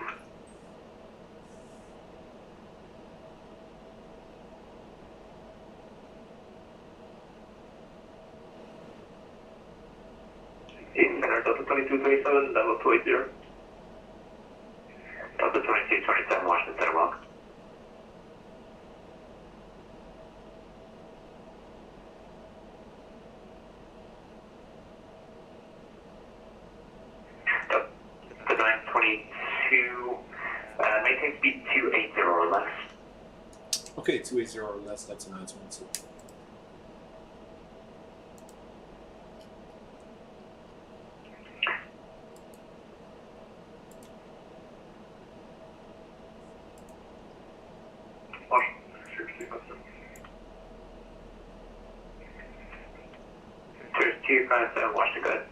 Center, Delta 2227, level 280. Delta 2227, Washington Center, welcome. Delta 922, maintain speed 280 or less. Okay, 280 or less, that's a 922. There's 257, Washington, go ahead.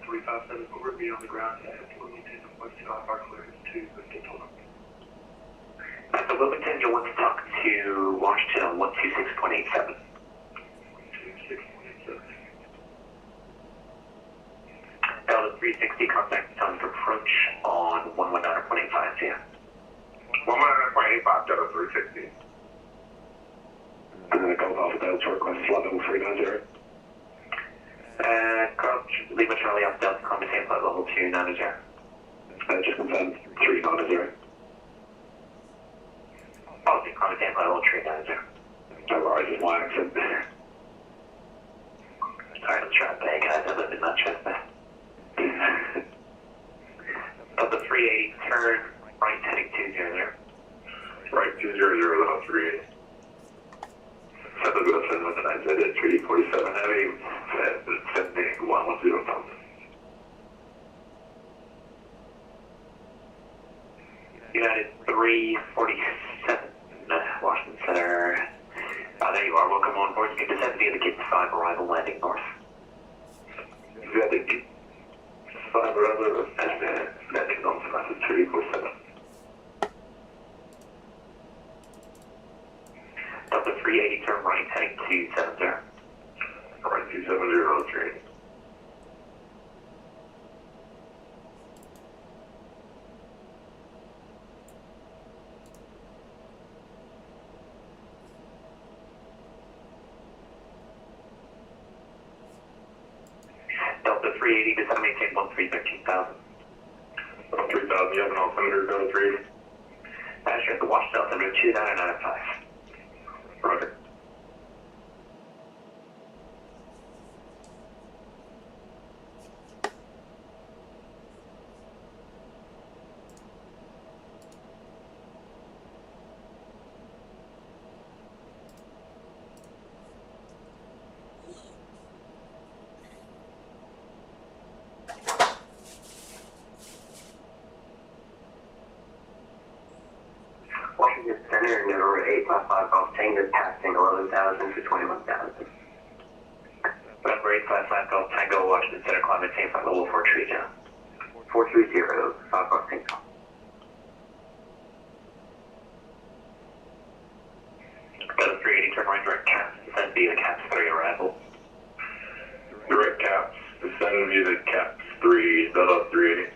357 over me on the ground. Wilmington, what's our clearance to the total? So Wilmington, you'll want to talk to Washington on 126.87. 126.87. Delta 360, contact time for approach on 119.85, yeah. 119.85, Delta 360. I'm going to go off Delta request level 390. Carl, Lima Charlie off Delta, comment flight level 290. Just confirm 390. Policy, comment flight level 390. No worries, it's my accent. Sorry, I'm trying to beg, guys, I live in Manchester. Delta 380, turn right heading 200. Right, 200, level 380. Delta Wilson with an IZ at 347 heavy, sending 110,000. United 347, Washington Center. There you are, welcome on board. You can descend via the gate 5 arrival landing north. Via the gate 5 arrival and landing north at 347. Delta 380, turn right, heading 270. Right, 270, 03. Delta 380, descend maintain 13,000. 3,000, you have an altimeter, Delta 380. Sure, the watch Delta 2995. Roger. Washington Center, number 855 Golf Tango, passing 11,000 to 21,000. Number 855 Golf Tango, Washington Center, climate change by level 430. 430, 5 Golf Tango. Delta 380, turn right direct caps, descend via the caps 3 arrival. Direct caps, descend via the caps 3, Delta 380.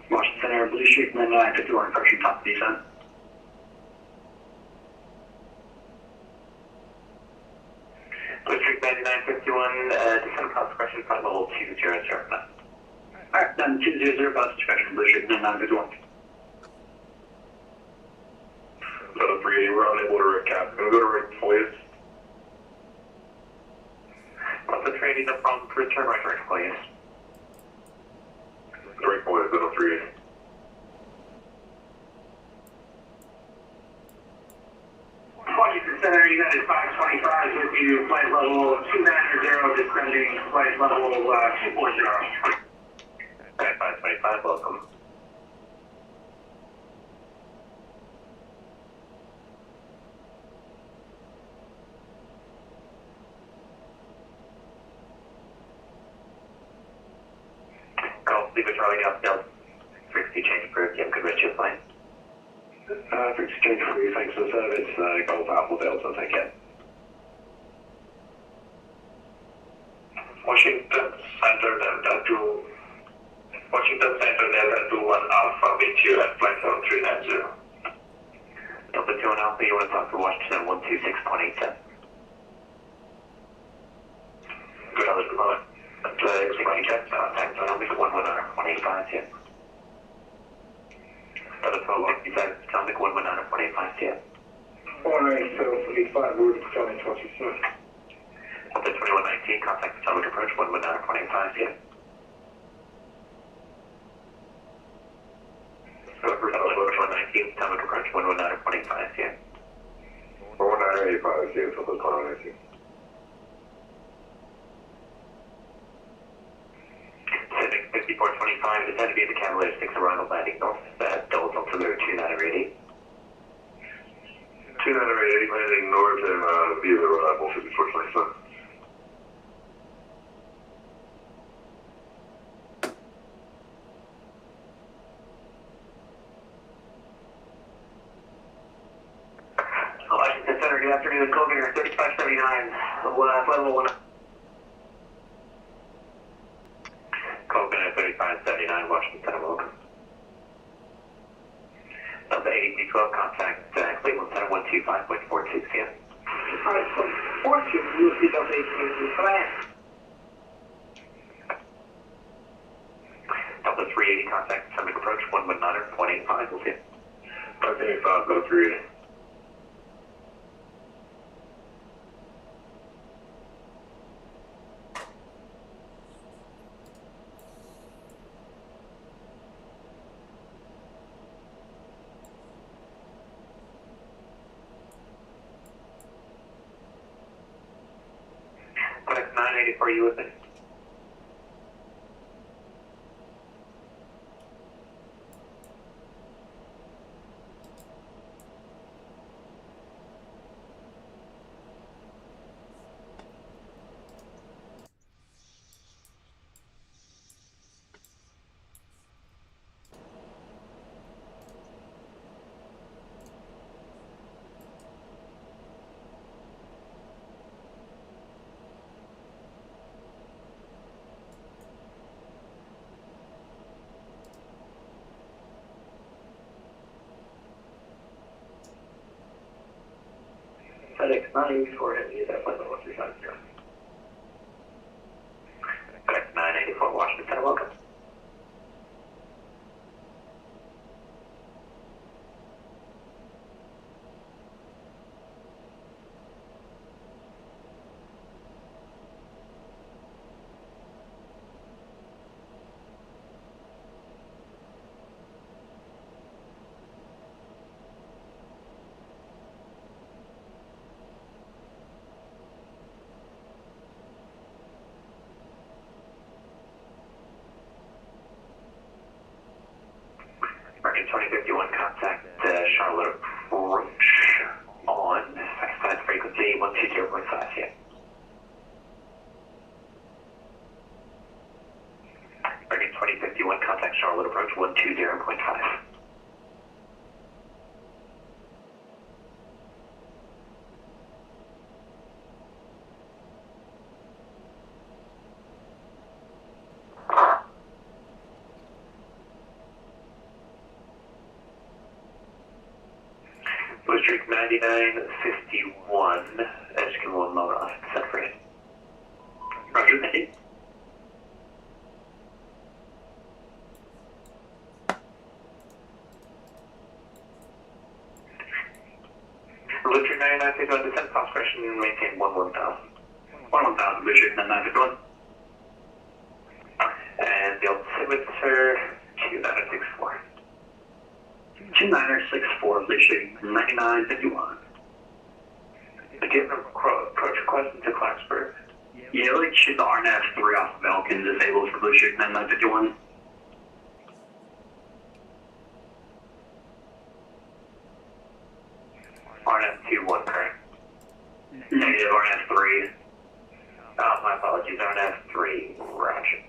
Washington Center, Blue Street, 9951, approaching top descent. Blue Street 9951, descent cross discretion, flight level 200. Alright, then 200, cross discretion, Blue Street 9951. Delta 380, we're unable to direct cap. Can we go to right, please? Delta 380, no problem, return right direct, please. Direct please, Delta 380. Washington Center, United 525 with you, flight level 290, descending flight level 240. Alright, 525, welcome. up, Delta 360 change approved. You have a good rest of your flight. 360 change for you, thanks for the service. Golf Alpha Delta, take care. Washington Center Delta 2. Washington Center Delta 2 1 Alpha, meet you at flight 7390. Delta 2 and Alpha, you want to talk to Washington 126.87. Good, I'll just promote. Contact Atomic 119.185, yeah. Delta 1255, Atomic 119.185, yeah. 18785, we're Potomac 27. Delta 2119, contact Atomic approach 119.185, yeah. Delta 2119, Atomic approach 119.185, yeah. 11985, see what's going on with you. Pacific 5425, descend to be the Cavalier 6 arrival landing north, Delta altimeter 2980. 2980, landing north and via the reliable 5427. Washington Center, good afternoon. Colgan 3579, level 1. Colgan 3579, Washington Center, welcome. Delta 8312, contact Cleveland Center 125.46, yeah. Alright, so 42, you'll see Delta 83, Delta 380, contact Summit approach 119.85, we'll see. 585, go 380. Contact 984, you with me? FedEx 984 heavy is at flight level 350. Contact 984, Washington Center, welcome. American 2051, contact Charlotte approach on fast frequency 120.5, yeah. American 2051, contact Charlotte approach 120.5. Blue Streak 9951, Edgekin 1 load off, set for it. Roger, thank you. Blue Streak 9951, descent cost correction, maintain 1000. 1000, Blue Streak 9951. And the altimeter 2964. 2964, Blue Streak 9951. Again, approach request into Clarksburg. Yeah, like shoot the RNAV 3 off of Belkin, disabled for Blue Streak 9951. RNF 21, correct? Negative RNAV 3. My apologies, RNF 3, roger.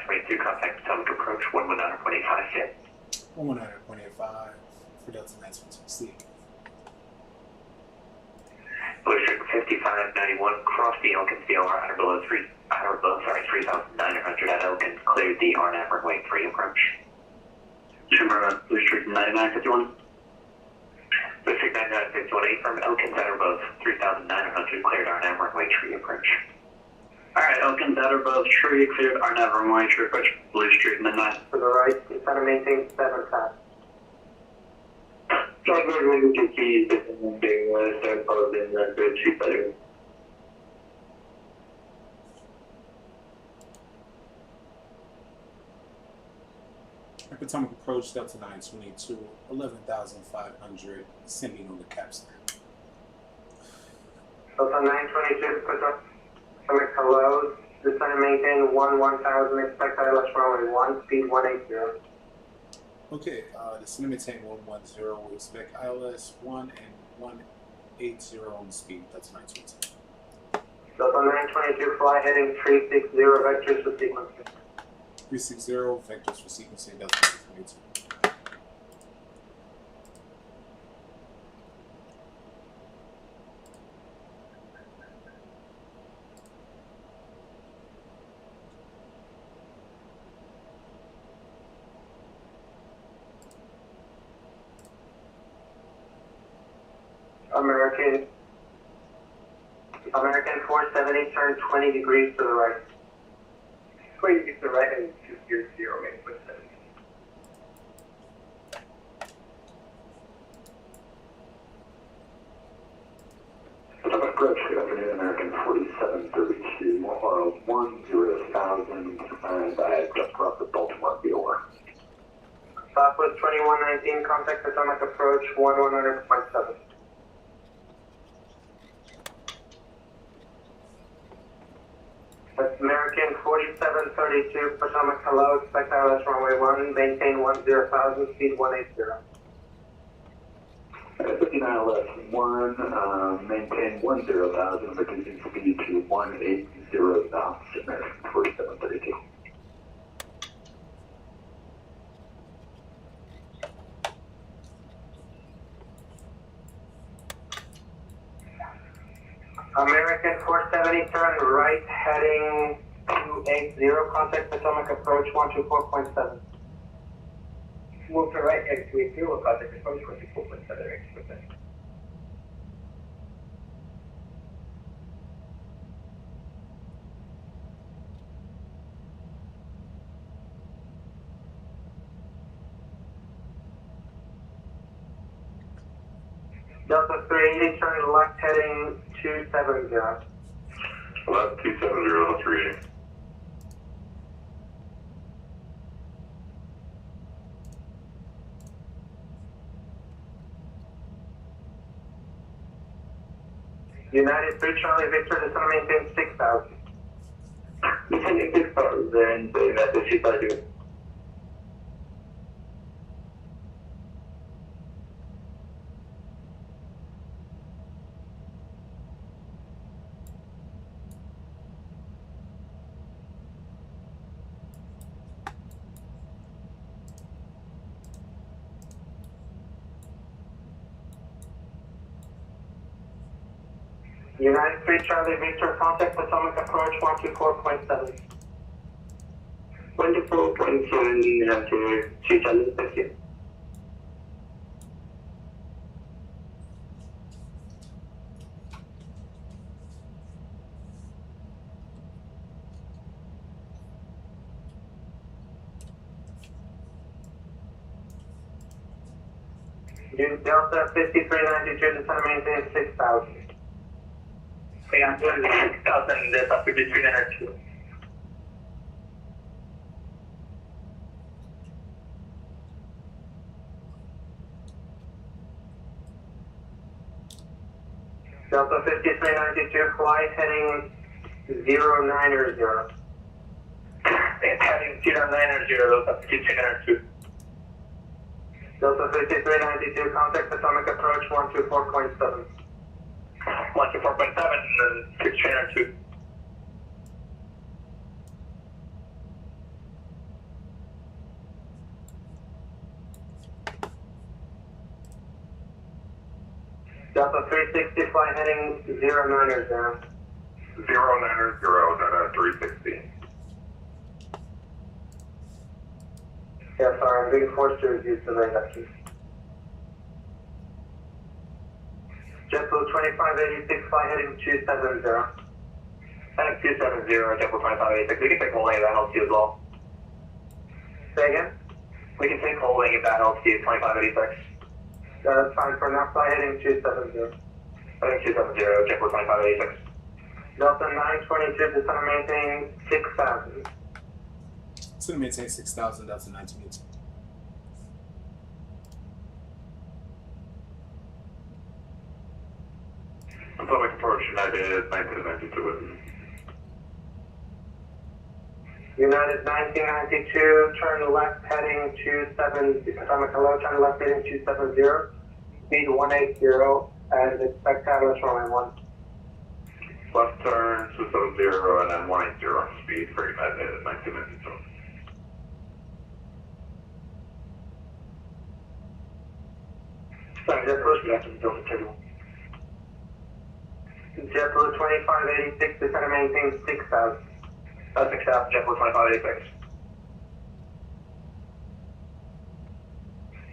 922, contact Potomac approach 119.85 yet. 119.85 for Delta 922. Blue Streak 5591, cross the Elkins DLR at or below 3,900 at Elkins, cleared the RNAV runway 3 approach. Remember, Blue Streak 9951. Blue Streak 9951, from Elkins at or above 3,900, cleared RNAV runway 3 approach. Alright, Elkins at or above tree, cleared RNAV runway 3 approach. Blue Streak 99. To the right, it's going to maintain 7 fast. Start moving to keys, being start posing good sheet better. Potomac approach Delta 922, 11,500, sending on the capstan. Delta 922, Potomac hello. Descend and maintain 1000, expect ILS runway 1, speed 180. Okay, the Cinematain 110, we expect ILS 1 and 180 on the speed, that's 922. Delta 922, fly heading 360, vectors for sequencing. 360, vectors for sequencing, Delta 922. American 470, turn 20 degrees to the right. 20 degrees to the right and 200, main foot 70. Approach, good afternoon, American 4732, 10,000, and I have just crossed the Baltimore BOR. Southwest 2119, contact Potomac approach 1100.7. American 4732, Potomac hello, expect ILS runway 1, maintain 10,000, speed 180. 59 LS 1, maintain 10,000, reducing speed to 180 knots, American 4732. American 470, turn right, heading 280, contact Potomac approach 124.7. Move to right, heading 280, contact approach 124.7. Delta 380, turn left, heading 270. Left 270, 380. United 3 Charlie Victor, descend maintain 6,000. Descending 6,000, that's a sheet by you. United 3 Charlie Victor, contact Potomac approach 124.7. 124.7, after 2 Charlie, thank you. Delta 5392, descend maintain 6,000. Yeah, 6,000, that's up to 392. Delta 5392, flight heading 090. Heading 090, Delta 5392. Delta 5392, contact Potomac approach 124.7. 124.7, 6392. Delta 360 fly heading 090. 090, Delta 360. Yeah, sorry, I'm being forced to review survey vectors. JetBlue 2586 fly heading 270. FENIX 270, JetBlue 2586. We can take holding if that helps you as well. Say again? We can take holding if that helps you, 2586. That's fine for now, fly heading 270. FENIX 270, JetBlue 2586. Delta 922, descend and maintain 6,000. It's going to maintain 6,000. That's a 1982. Atomic approach United 1992. United 1992, turn left heading 270, Atomic hello, turn left heading 270, speed 180, and expect catalyst runway 1. Left turn 270 and then 180. Speed for United 1992. Sorry, JetBlue 2586, descend and maintain 6,000. 6,000, JetBlue 2586.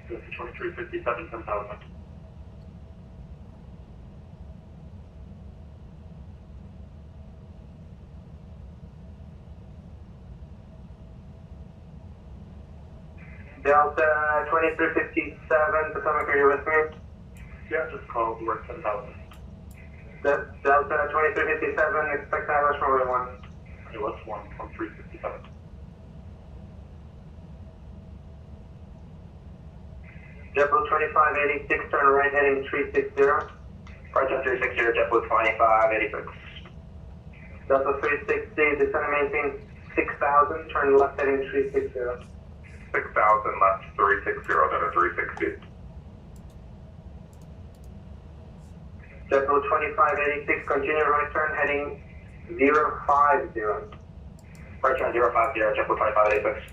2357, 10,000. Delta 2357, Potomac, are you with me? Yeah, just call, we're at 10,000. Delta 2357, expect catalyst runway 1. Okay, let's 1 from 357. JetBlue 2586, turn right heading 360. Right turn 360, JetBlue 2586. Delta 360, descend and maintain 6,000, turn left heading 360. 6,000 left 360, Delta 360. JetBlue 2586, continue right turn heading 050. Right turn 050, JetBlue 2586.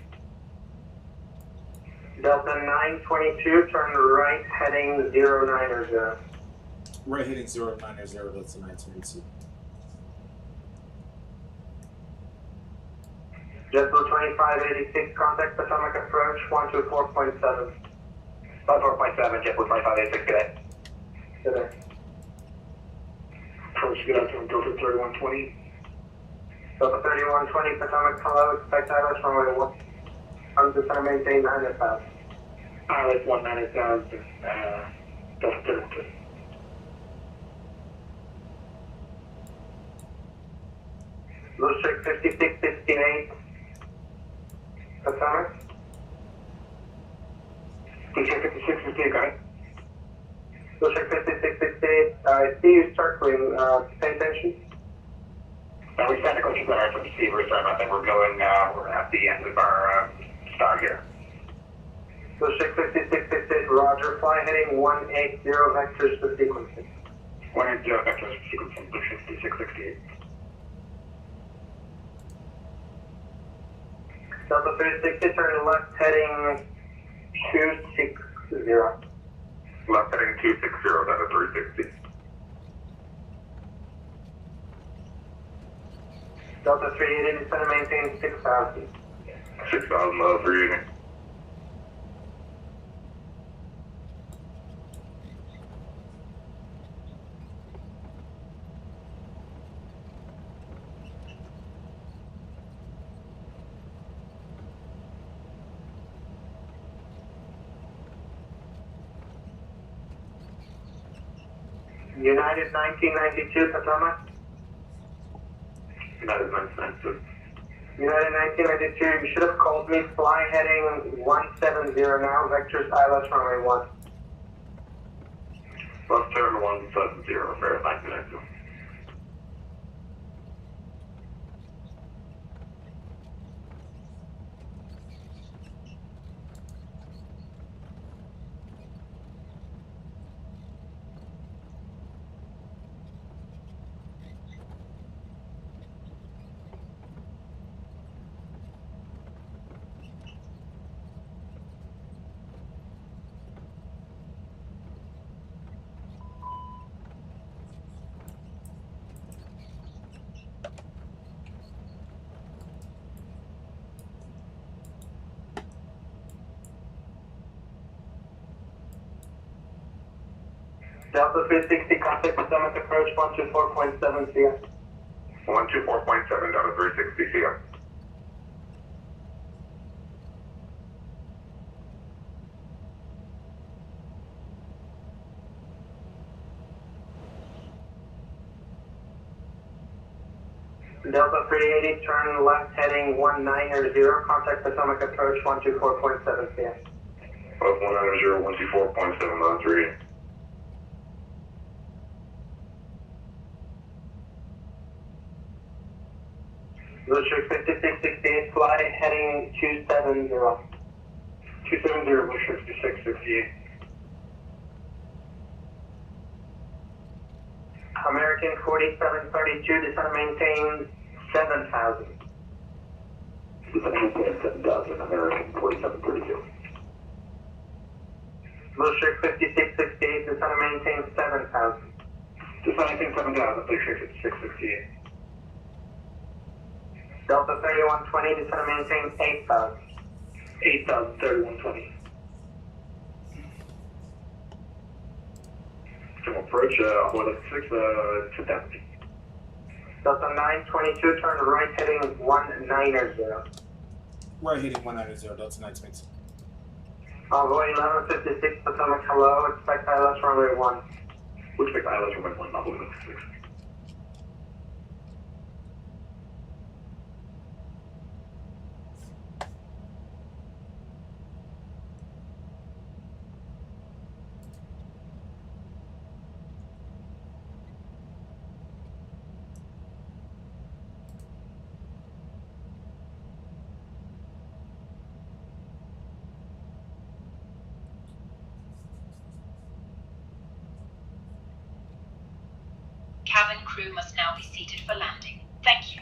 Delta 922, turn right heading 090. Right heading 090. That's a 1982. JetBlue 2586, contact Potomac approach 124.7. 124.7, JetBlue 2586, good day. Good day. Approach, good afternoon, Delta 3120. Delta 3120, Potomac, hello, expect ILS runway 1. I'm just going to maintain 9,000. ILS 190,000, Delta 32. Blue Streak 5668, Potomac. Blue Streak 5668, got it. Blue Streak 5668, I see you circling, pay attention. We sent a coaching clear from receiver, sorry about that. We're at the end of our start here. Blue Streak 5668, roger, fly heading 180 vectors for sequencing. 180 vectors for sequencing, Blue Streak 5668. Delta 360, turn left heading 260. Left heading 260, Delta 360. Delta 380, descend and maintain 6,000. 6,000 level 380. United 1992, Potomac. United 1992. United 1992, you should have called me, fly heading 170 now, vectors ILS runway 1. Left turn 170, fair 1992. Delta 360, contact Potomac approach 124.7 CM. 124.7, Delta 360 CM. Delta 380, turn left heading 190, contact Potomac approach 124.7 CM. 190, 124.7 on 3. Blue Streak 5668, fly heading 270. 270, Blue Streak 5668. American 4732, descend and maintain 7,000. Descend and maintain 7,000, American 4732. Blue Streak 5668, descend and maintain 7,000. Descend and maintain 7,000, Blue Streak 5668. Delta 3120, descend and maintain 8,000. 8,000, 3120. Approach, Hold 6, 2,000. Delta 922, turn right heading 190. Right heading 190, Delta 922. Envoy 1156, Potomac, hello, expect ILS runway 1. We expect ILS runway 1, Envoy 1156. Cabin crew must now be seated for landing. Thank you.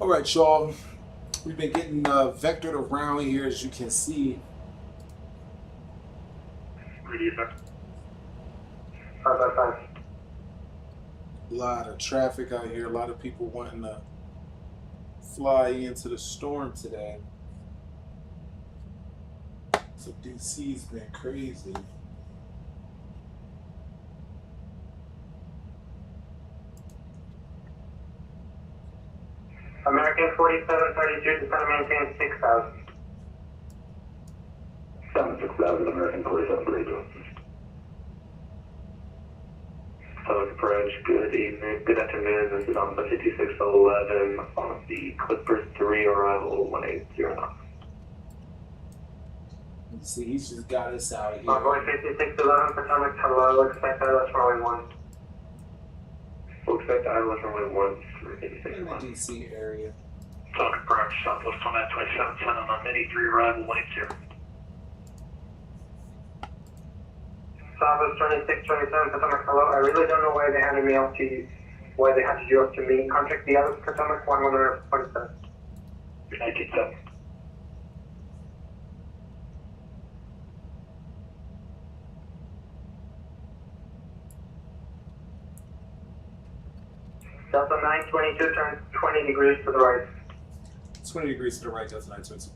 All right, y'all. We've been getting vectored around here, as you can see. A lot of traffic out here. A lot of people wanting to fly into the storm today. So DC's been crazy. American 4732, descend and maintain 6,000. 6,000, American 4732. Potomac approach, good evening, good afternoon, this is on 5611 on the Clipper 3 arrival 180 knots. You see, he's just got us out here. Envoy 5611, Potomac, hello, expect ILS runway 1. We'll expect ILS runway 1 for In the 86. DC area. Potomac approach, Southwest 2927, send on Mini 3 arrival 180. Southwest 2627, Potomac, hello, I really don't know why they handed me off to you, why they had to do up to me. Contact the other Potomac 1127. 197. Delta 922, turn 20 degrees to the right. 20 degrees to the right, Delta 922.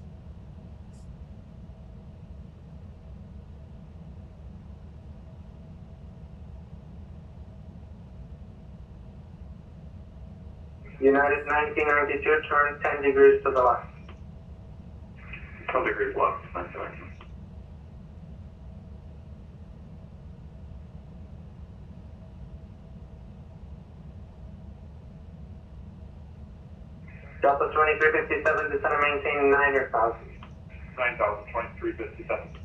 United 1992, turn 10 degrees to the left. 10 degrees left, 1992. Delta 2357, descend and maintain 9,000. 9,000, 2357.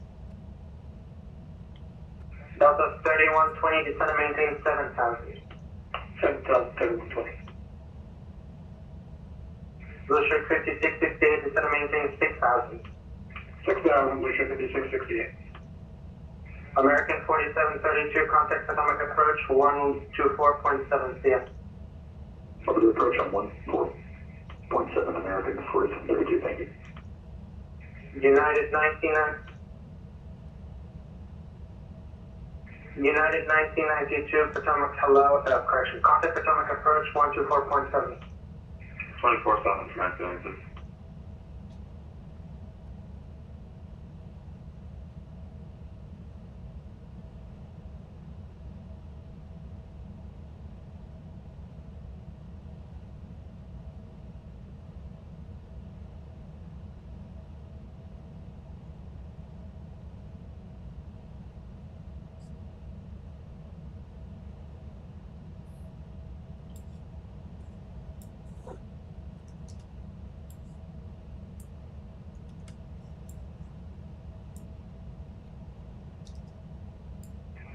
Delta 3120, descend and maintain 7,000. 7,000, 3120. Blue Streak 5668, descend and maintain 6,000. 6,000, Blue Streak 5668. American 4732, contact atomic approach 124.7 cm. Over the approach on 1.7 American 4732, thank you. United 1992, Potomac, hello, correction, contact atomic approach 124.7. 24/7 for 1992.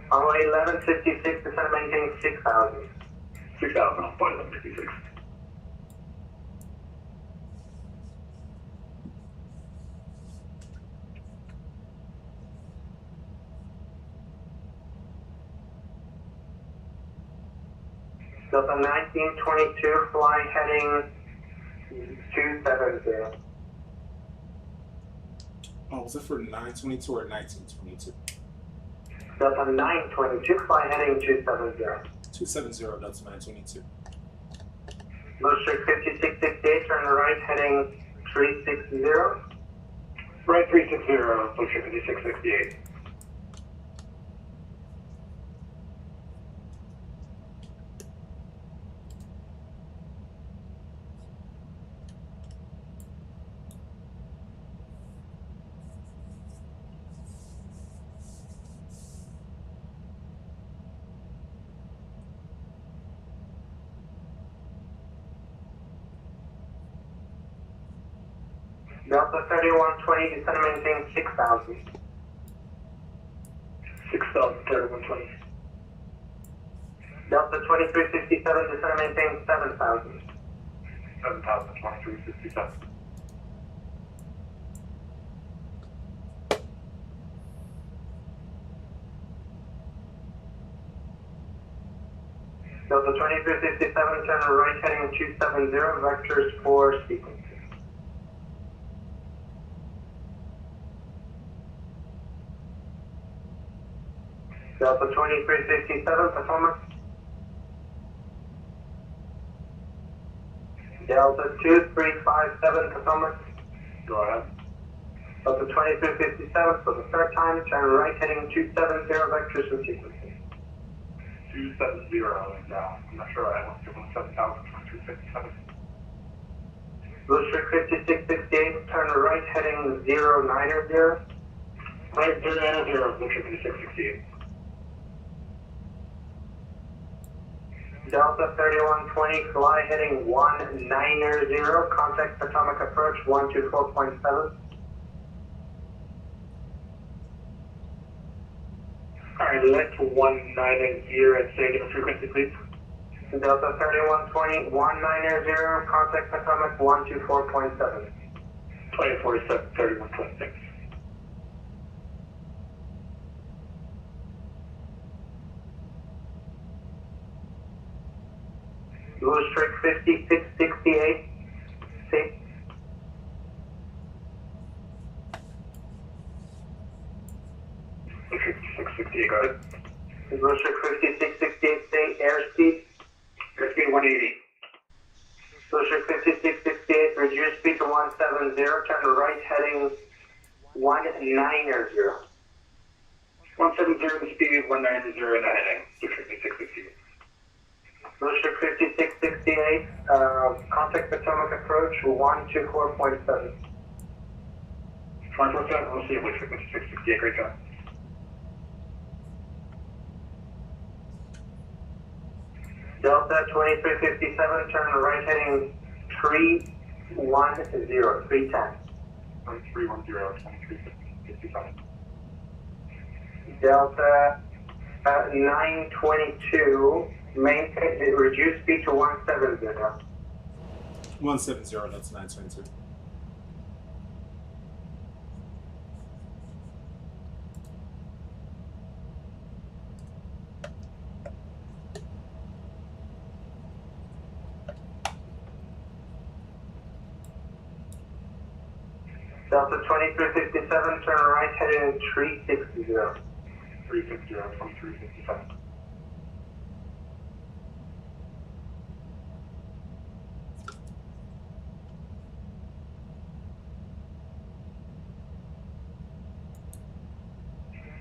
Runway 1156, descend and maintain 6,000. 6,000 on flight 1156. Delta 1922, fly heading 270. Oh, was it for 922 or 1922? Delta 922, fly heading 270. 270, Delta 922. Blue Streak 5668, turn right heading 360. Right 360, Blue Streak 5668. Delta 3120, descend and maintain 6,000. 6,000, 3120. Delta 2357, descend and maintain 7,000. 7,000, 2357. Delta 2357, turn right heading 270, vectors for sequencing. Delta 2357, Potomac. Delta 2357, Potomac. Go ahead. Delta 2357 for the third time, turn right heading 270, vectors for sequencing. 270 down. I'm not sure I want to give them 7,000, 2357. Blue Streak 5668, turn right heading 090. Right 090, Blue Streak 5668. Delta 3120, fly heading 190, contact atomic approach 124.7. Alright, let's 190 and say again the frequency, please. Delta 3120, 190, contact atomic 124.7. 2047, 3126. Blue Streak 5668, safe. Blue Streak 668, go ahead. Blue Streak 5668, say airspeed. Airspeed 180. Blue Streak 5668, reduce speed to 170, turn right heading 190. 170 the speed, 190 the heading. Blue Streak 5668. Blueship 5668, contact Potomac approach 124.7. 147, we'll see you, Blueship 5668, great job. Delta 2357, turn right heading 310, 310. 310, 2357. Delta 922, maintain, reduce speed to 170. 170, that's 922. Delta 2357, turn right heading 360. 360, 2357.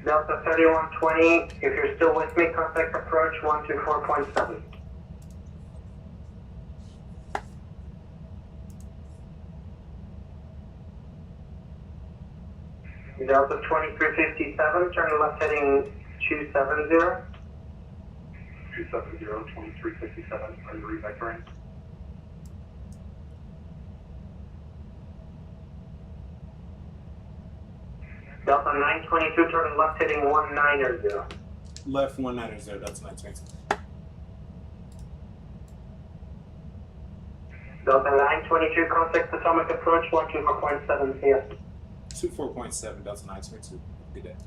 Delta 3120, if you're still with me, contact approach 124.7. Delta 2357, turn left heading 270. 270, 2357, are you refactoring? Delta 922, turn left heading 190. Left 190, that's 922. Delta 922, contact Potomac approach 124.7 CS. 24.7, that's 922. Good day.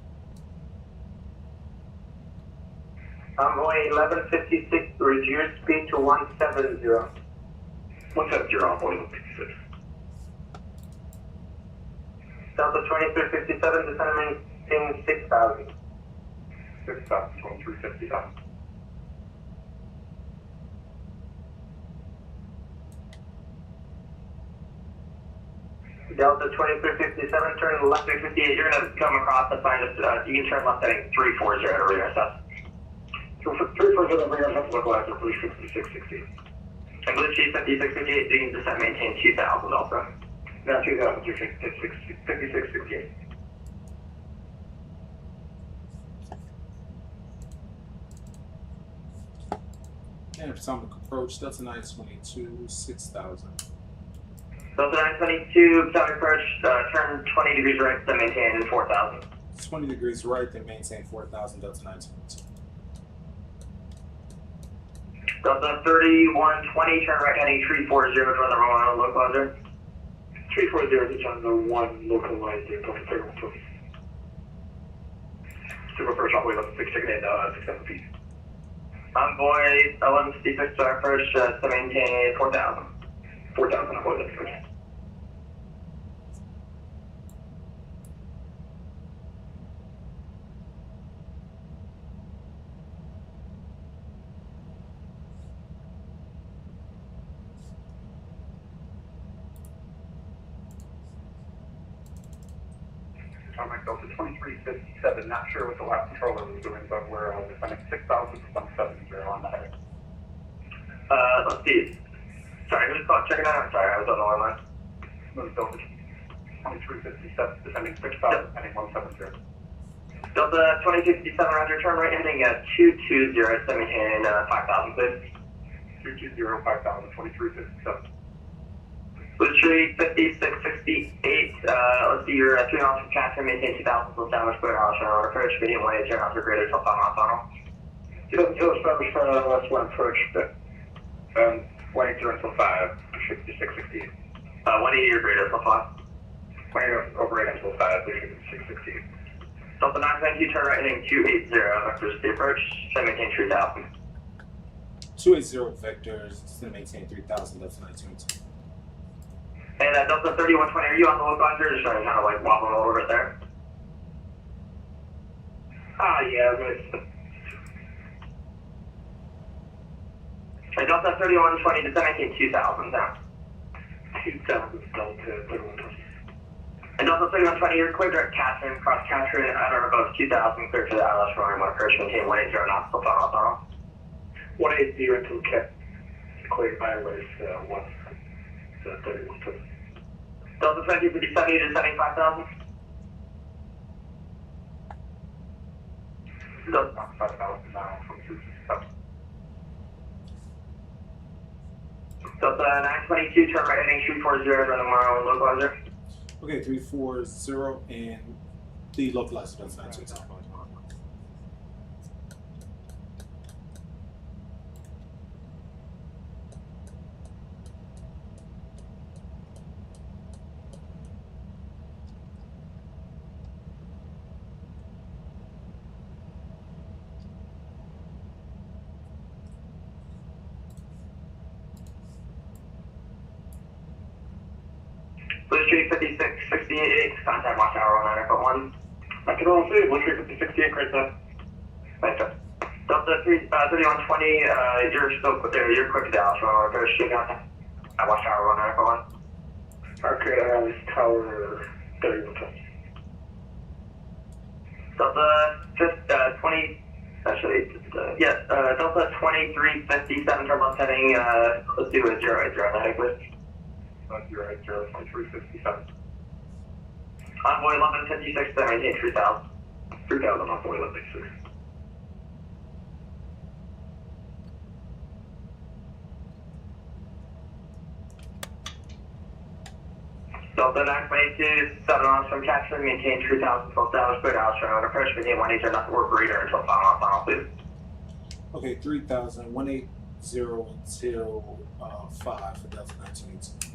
Envoy 1156, reduce speed to 170. 170, Envoy 1156. Delta 2357, descending 6,000. 6,000, 2357. Delta 2357, turn left 658, you're going to come across the sign, you can turn left heading 340 to reassess. 340 reassess localizer, Blueship 5668. And Blueship 5658, you can descend maintain 2000 also. Now 2000, 5668. And Potomac approach, Delta 922, 6,000. Delta 922, Potomac approach, turn 20 degrees right, then maintain 4000. 20 degrees right, then maintain 4,000, Delta 922. Delta 3120, turn right heading 340, join the wrong localizer. 340 is on the one localizer, Delta 3120. Super first, Envoy 1156, taking in 67 feet. Envoy 1156, approach, to maintain 4000. 4,000, Envoy 1156. Potomac Delta 2357, not sure what the last controller was doing, but we're descending 6,000 to 170 on the head. Let's see. Sorry, who's checking out? I'm sorry, I was on the line line. Delta 2357, descending 6,000, heading 170. Delta 2057, roger, turn right heading 220, maintain 5000, please. 220, 5,000, 2357. Blueship 5668, let's see, your 3 miles from Catherine, maintain 2000, full establish clear house, on approach, medium weight, 0 miles or greater, till 5 miles tunnel. 2 establish last one approach, 180 until 5, 5668. 180 or greater, till 5. 20 over 8 until 5, 668. Delta 922, turn right heading 280, vectors the approach, then maintain 3000. 280 vectors, to maintain 3,000, Delta 922. And Delta 3120, are you on the localizer, or just kind of like wobbling a little bit there? Yeah, And Delta 3120, descend maintain 2000 now. 2,000 Delta 3120. And Delta 3120, you're clear direct Catherine, cross Catherine, at or above 2000, clear to the ILS runway 1 approach, maintain 180 knots, till 5 miles tunnel. 180 until kept cleared by race 131. Delta 20 for the 70 to 75,000. Delta 5,000 now from 267. Delta 922, turn right heading 340, run tomorrow localizer. Okay, 340 and the localizer. That's 922. Blue Street 5668, contact watch tower 19.1. I can all see Blue Street 5068 right there. Thanks, sir. Delta 3120, you're still there, you're quick to Dallas, run repair street contact. Watch tower 19.1. Arcade Island Tower 31. Delta 20, actually, Delta 2357, turbulence heading, let's do a 080 heading, please. 2357. Envoy 1156, maintain 3000. 3000 on 1156. Delta 922, 7 miles from Jackson, maintain 3000, 12,000, clear Dallas, run approach, maintain 180, not to work reader until final, please. Okay, 3,000, 180 until 5 for Delta 922.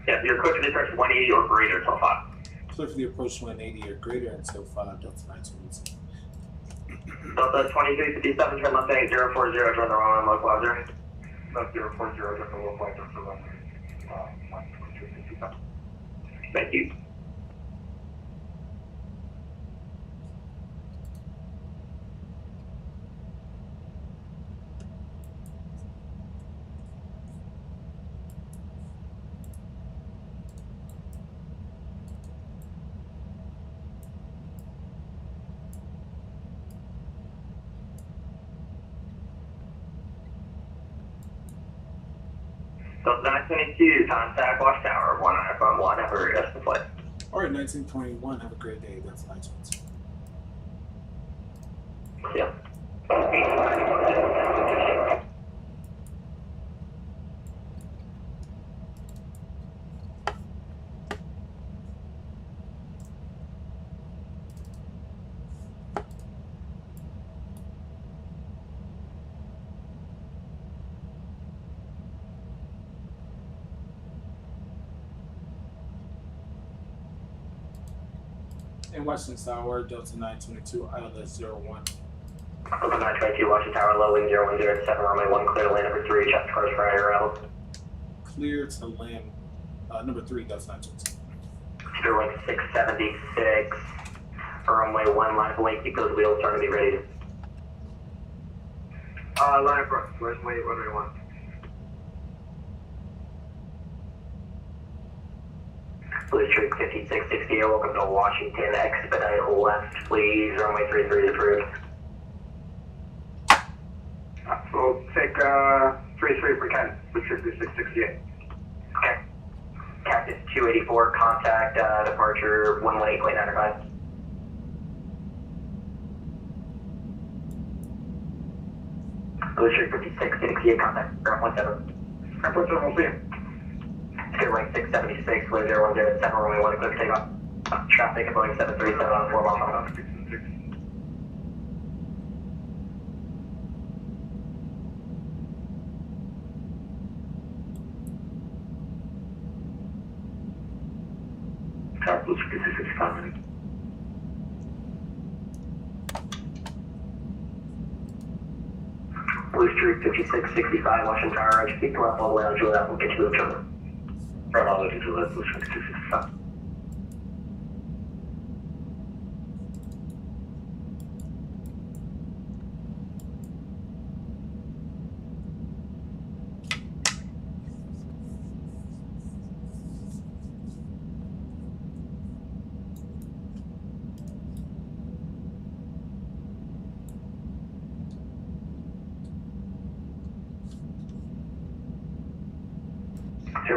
Yeah, you're quick to the approach 180 or greater until 5. Clear for the approach 180 or greater until 5 Delta 922. Delta 2357, turn left heading 040, join the wrong localizer. Not 040, just a localizer for runway 12257. Thank you. Delta 922, contact watch tower 19.1, have a rest of flight. All right, 1921. Have a great day. That's 922. Yeah. And Washington Tower, Delta 922, ILS 01. Delta 922, Washington Tower, low wind 010 7, runway 1, clear to land number 3, check the course for air level. Clear to land number 3, Delta 922. Sterling 676, runway 1, line of link, keep those wheels starting to be ready. Line of front, runway 1. Blue Street 5660, welcome to Washington, expedite left, please, runway 33 is approved. We'll take 33 for Ken, Blue Street 5668. Okay. Cactus 284, contact departure 118.95. Blue Street 5668, contact ground 17. Airport 7, we'll see you. Skid right 676, clear 010 7, runway 1, clear to take off. Traffic at Boeing 737 on 4 miles. Blue Street 5665. Blue Street 5665, Washington Tower, right, speak to left all the way on Juliet, we'll get you to the children. Right, I'll let you do that, Blue Street 5665.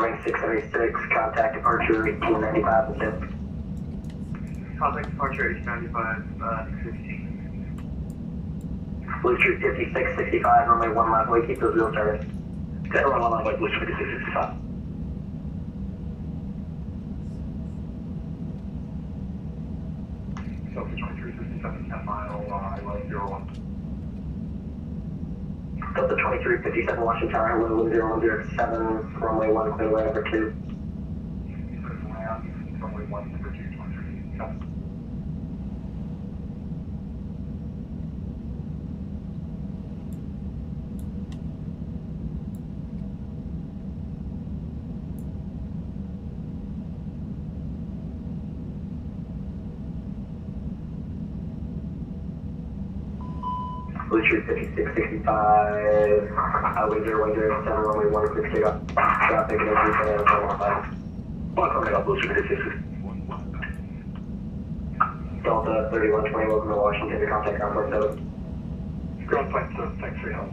Boeing 676, contact departure 1895 and 6. Contact departure 1895, 15. Blue Street 5665, runway 1 left, way, keep those wheels started. Runway 1 left, Blue Street 5665. Delta 2357, 10 mile, ILS 01. Delta 2357, Washington Tower, hello, 0107, runway 1, clear away number 2. Land, runway 1, number 2, 2357. Blue Street 5665, wind 0107, runway 1, quick takeoff. Traffic, no 3 Welcome to Blue Street 5665. Delta 3120, welcome to Washington, to contact ground point 7. Ground point 7, thanks for your help.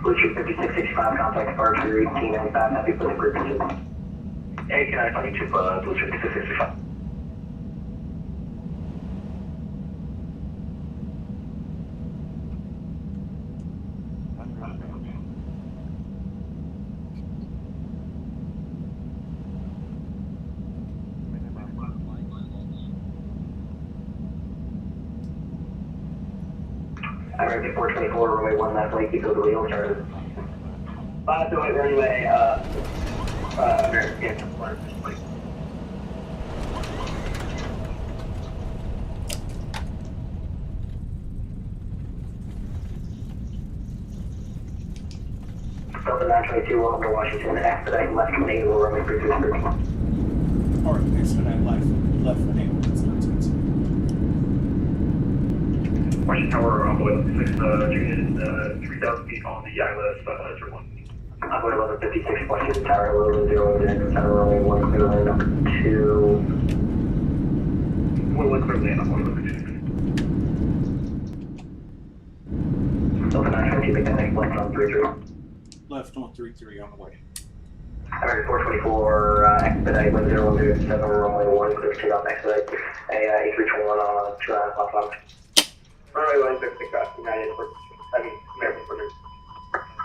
Blue Street 5665, contact departure 1895, happy for the group position. Hey, can I find you to Blue Street 5665? American 424, runway 1 left, late, keep those wheels started. 528 runway, American 424. Delta 922, welcome to Washington, expedite left from Naval, runway 333. Or expedite left for Naval. That's not too easy. Washington Tower, envoy 6, treated 3,000 feet on the ILS 01. Envoy 1156, Washington Tower, hello, 010, center runway 1, clear lane number 2. 1 clear land, envoy 1156. Delta 922, make that next left on 33. Left on 33 on the way. American 424, expedite 1007, runway 1, clear to off expedite. A321 on 2.5 platform. Runway 1665, United for, American for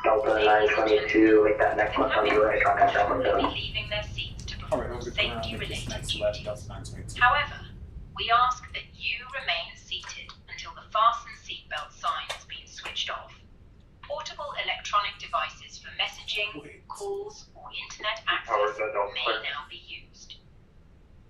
Delta 922, make that next left on the right, contact ground point 7. Leaving their seats to Alright, perform over to ground. safety-related Next left, duties. Delta 922. However, we ask that you remain seated until the fasten seatbelt sign has been switched off. Portable electronic devices for messaging, calls, or internet access may now be used.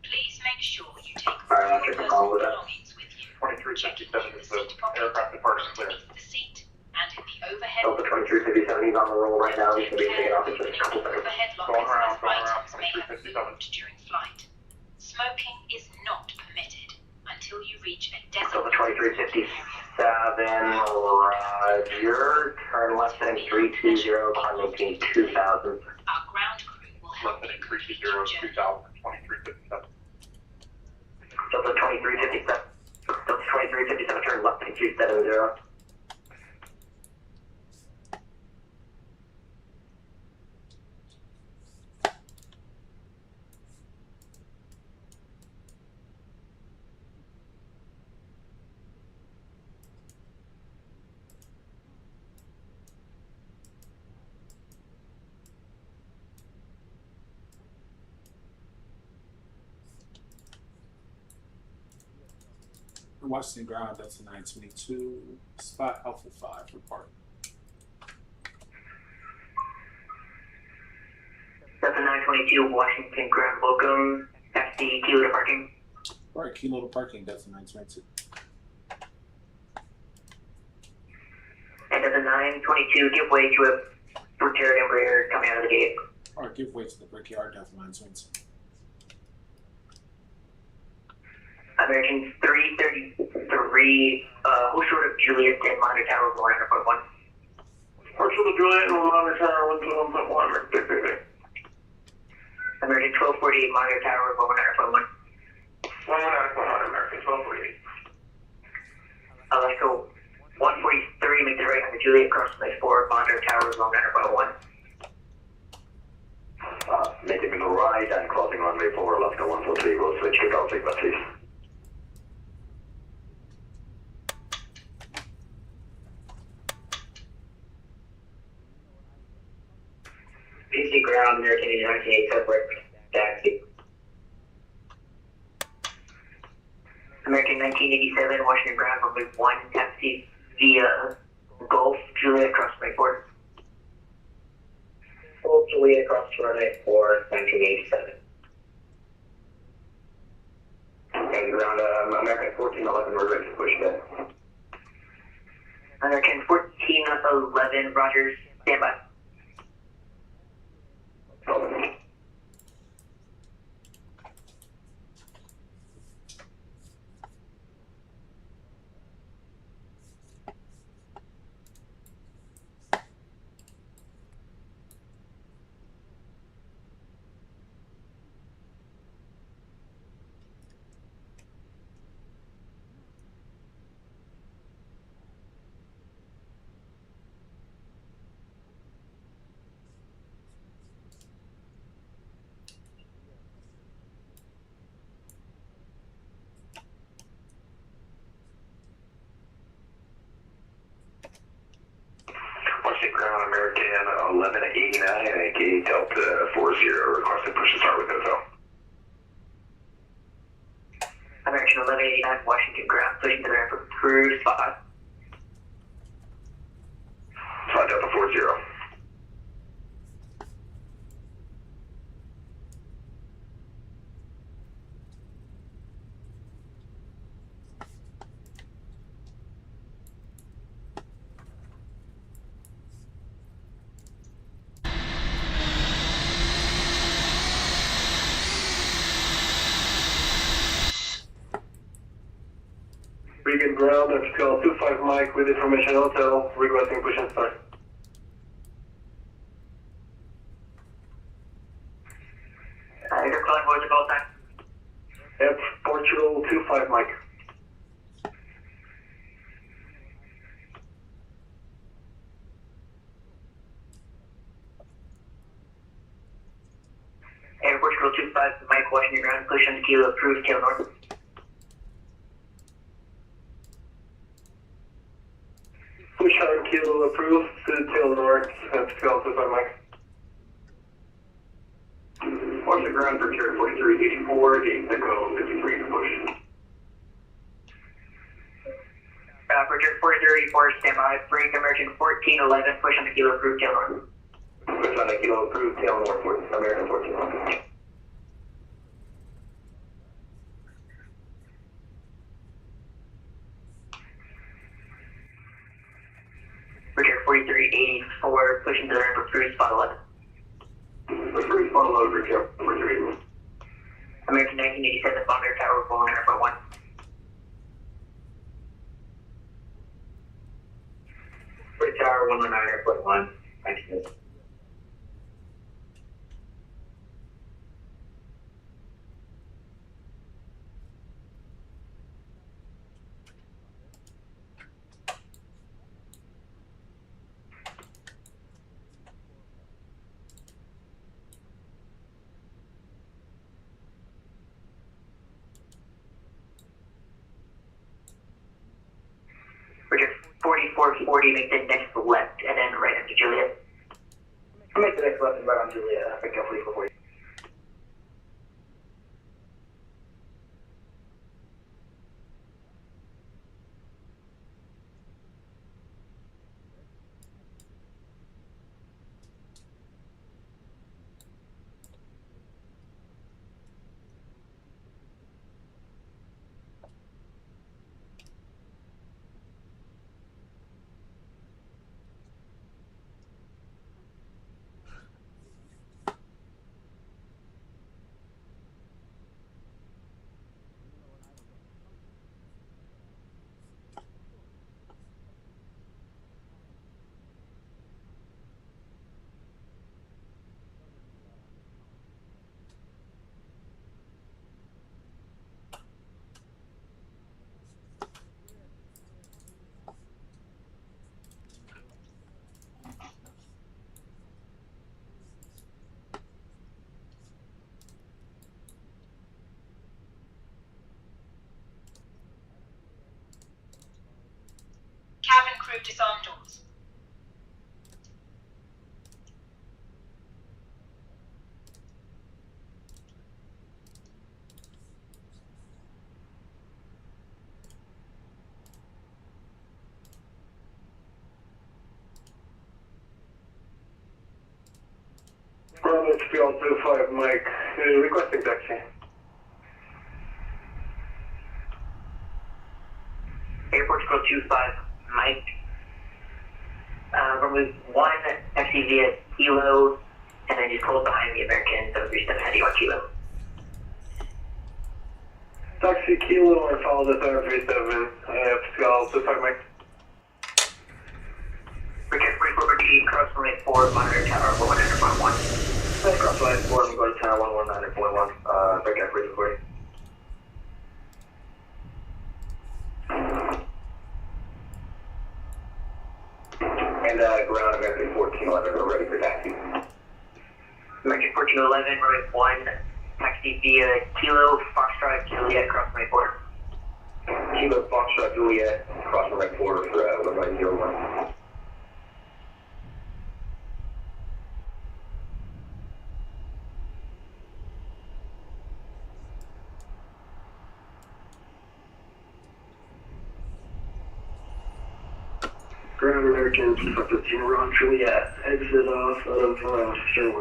Please make sure you take all Alright, I'll check the call with that. belongings with you. 2357 is the Seat pocket aircraft departure clear. underneath the seat and in the overhead. Delta 2357, he's on the roll right now, he's going to be taking off in just a couple seconds. Overhead Going lockers around, as items may have 2357. moved during flight. Smoking is not permitted until you reach a Delta designated 2357, Roger, turn left heading 320, climb maintain 2000. Our ground crew will help Left you heading complete your 320, journey. 2000, 2357. Delta 2357, Delta 2357, turn left heading 270. Washington ground, Delta 922, spot Alpha 5 for park. 922 Washington Grand Locum, taxi Kilo to parking. Alright, Kilo to parking, Delta 922. And Delta 922, give way to a repaired Embraer coming out of the gate. Alright, give way to the brickyard, Delta 922. American 333, who's short of Juliet and Monitor Tower 100.1. Partial to Juliet and Monitor Tower 121.1. American 1248 Monitor Tower 100.1. 119.1 American 1248. Alaska 143, make the right on the Juliet crossway 4, Monitor Tower 100.1. Making the right and crossing runway 4, Alaska 143, will switch to Golf Sigma, please. PC ground, American 1988, separate taxi. American 1987, Washington ground, runway 1, taxi via Gulf, Juliet crossway 4. Gulf, Juliet cross runway 4, 1987. And ground, American 1411, we're ready to push that. American 1411, Rogers, standby. Washington ground, American 1189, and gate Delta 40, requesting push to start with hotel. American 1189, Washington ground, pushing to the ramp for cruise spot. Spot Delta 40. Beacon ground, FTL 25 Mike with information hotel, requesting push and start. You're calling what's the call time? F Portugal 25 Mike. Air Portugal 25, Mike, Washington ground, push on Kilo, approved, tail north. Push on Kilo approved, to tail north, FTL 25 Mike. Washington ground, Brickyard 4384, gate Echo 53 to push. Bridger 4384, standby, break American 1411, push on the Kilo, approved, tail north. Push on the Kilo approved, tail north, American 1411. Bridger 4384, pushing to the ramp for cruise spot 11. Approved, spot 11, Brickyard 4384. American 1987, Monitor Tower 100.1. Bridge Tower 119.1, thanks, miss. Bridger 4440, make the next left and then right after Juliet. I'll make the next left and right on Juliet, I think I'll leave before you. Bravo disarm doors. Bravo Field 25, Mike, requesting taxi. Airport Control 25, Mike. Runway 1, taxi via Kilo, and then just close behind the American 737 heading on Kilo. Taxi Kilo and follow the 737, Pascal 25, Mike. Request brief over to cross runway 4, monitor tower 100.1. Cross line 4, I'm going to tower 119.1, break out brief recording. And ground American 1411, we're ready for taxi. American 1411, runway 1, taxi via Kilo, Foxtrot, Juliet, cross runway 4. Kilo Foxtrot Juliet, cross runway 4 for runway 01. Ground American 15, we're on Juliet, exit off of Sherwood.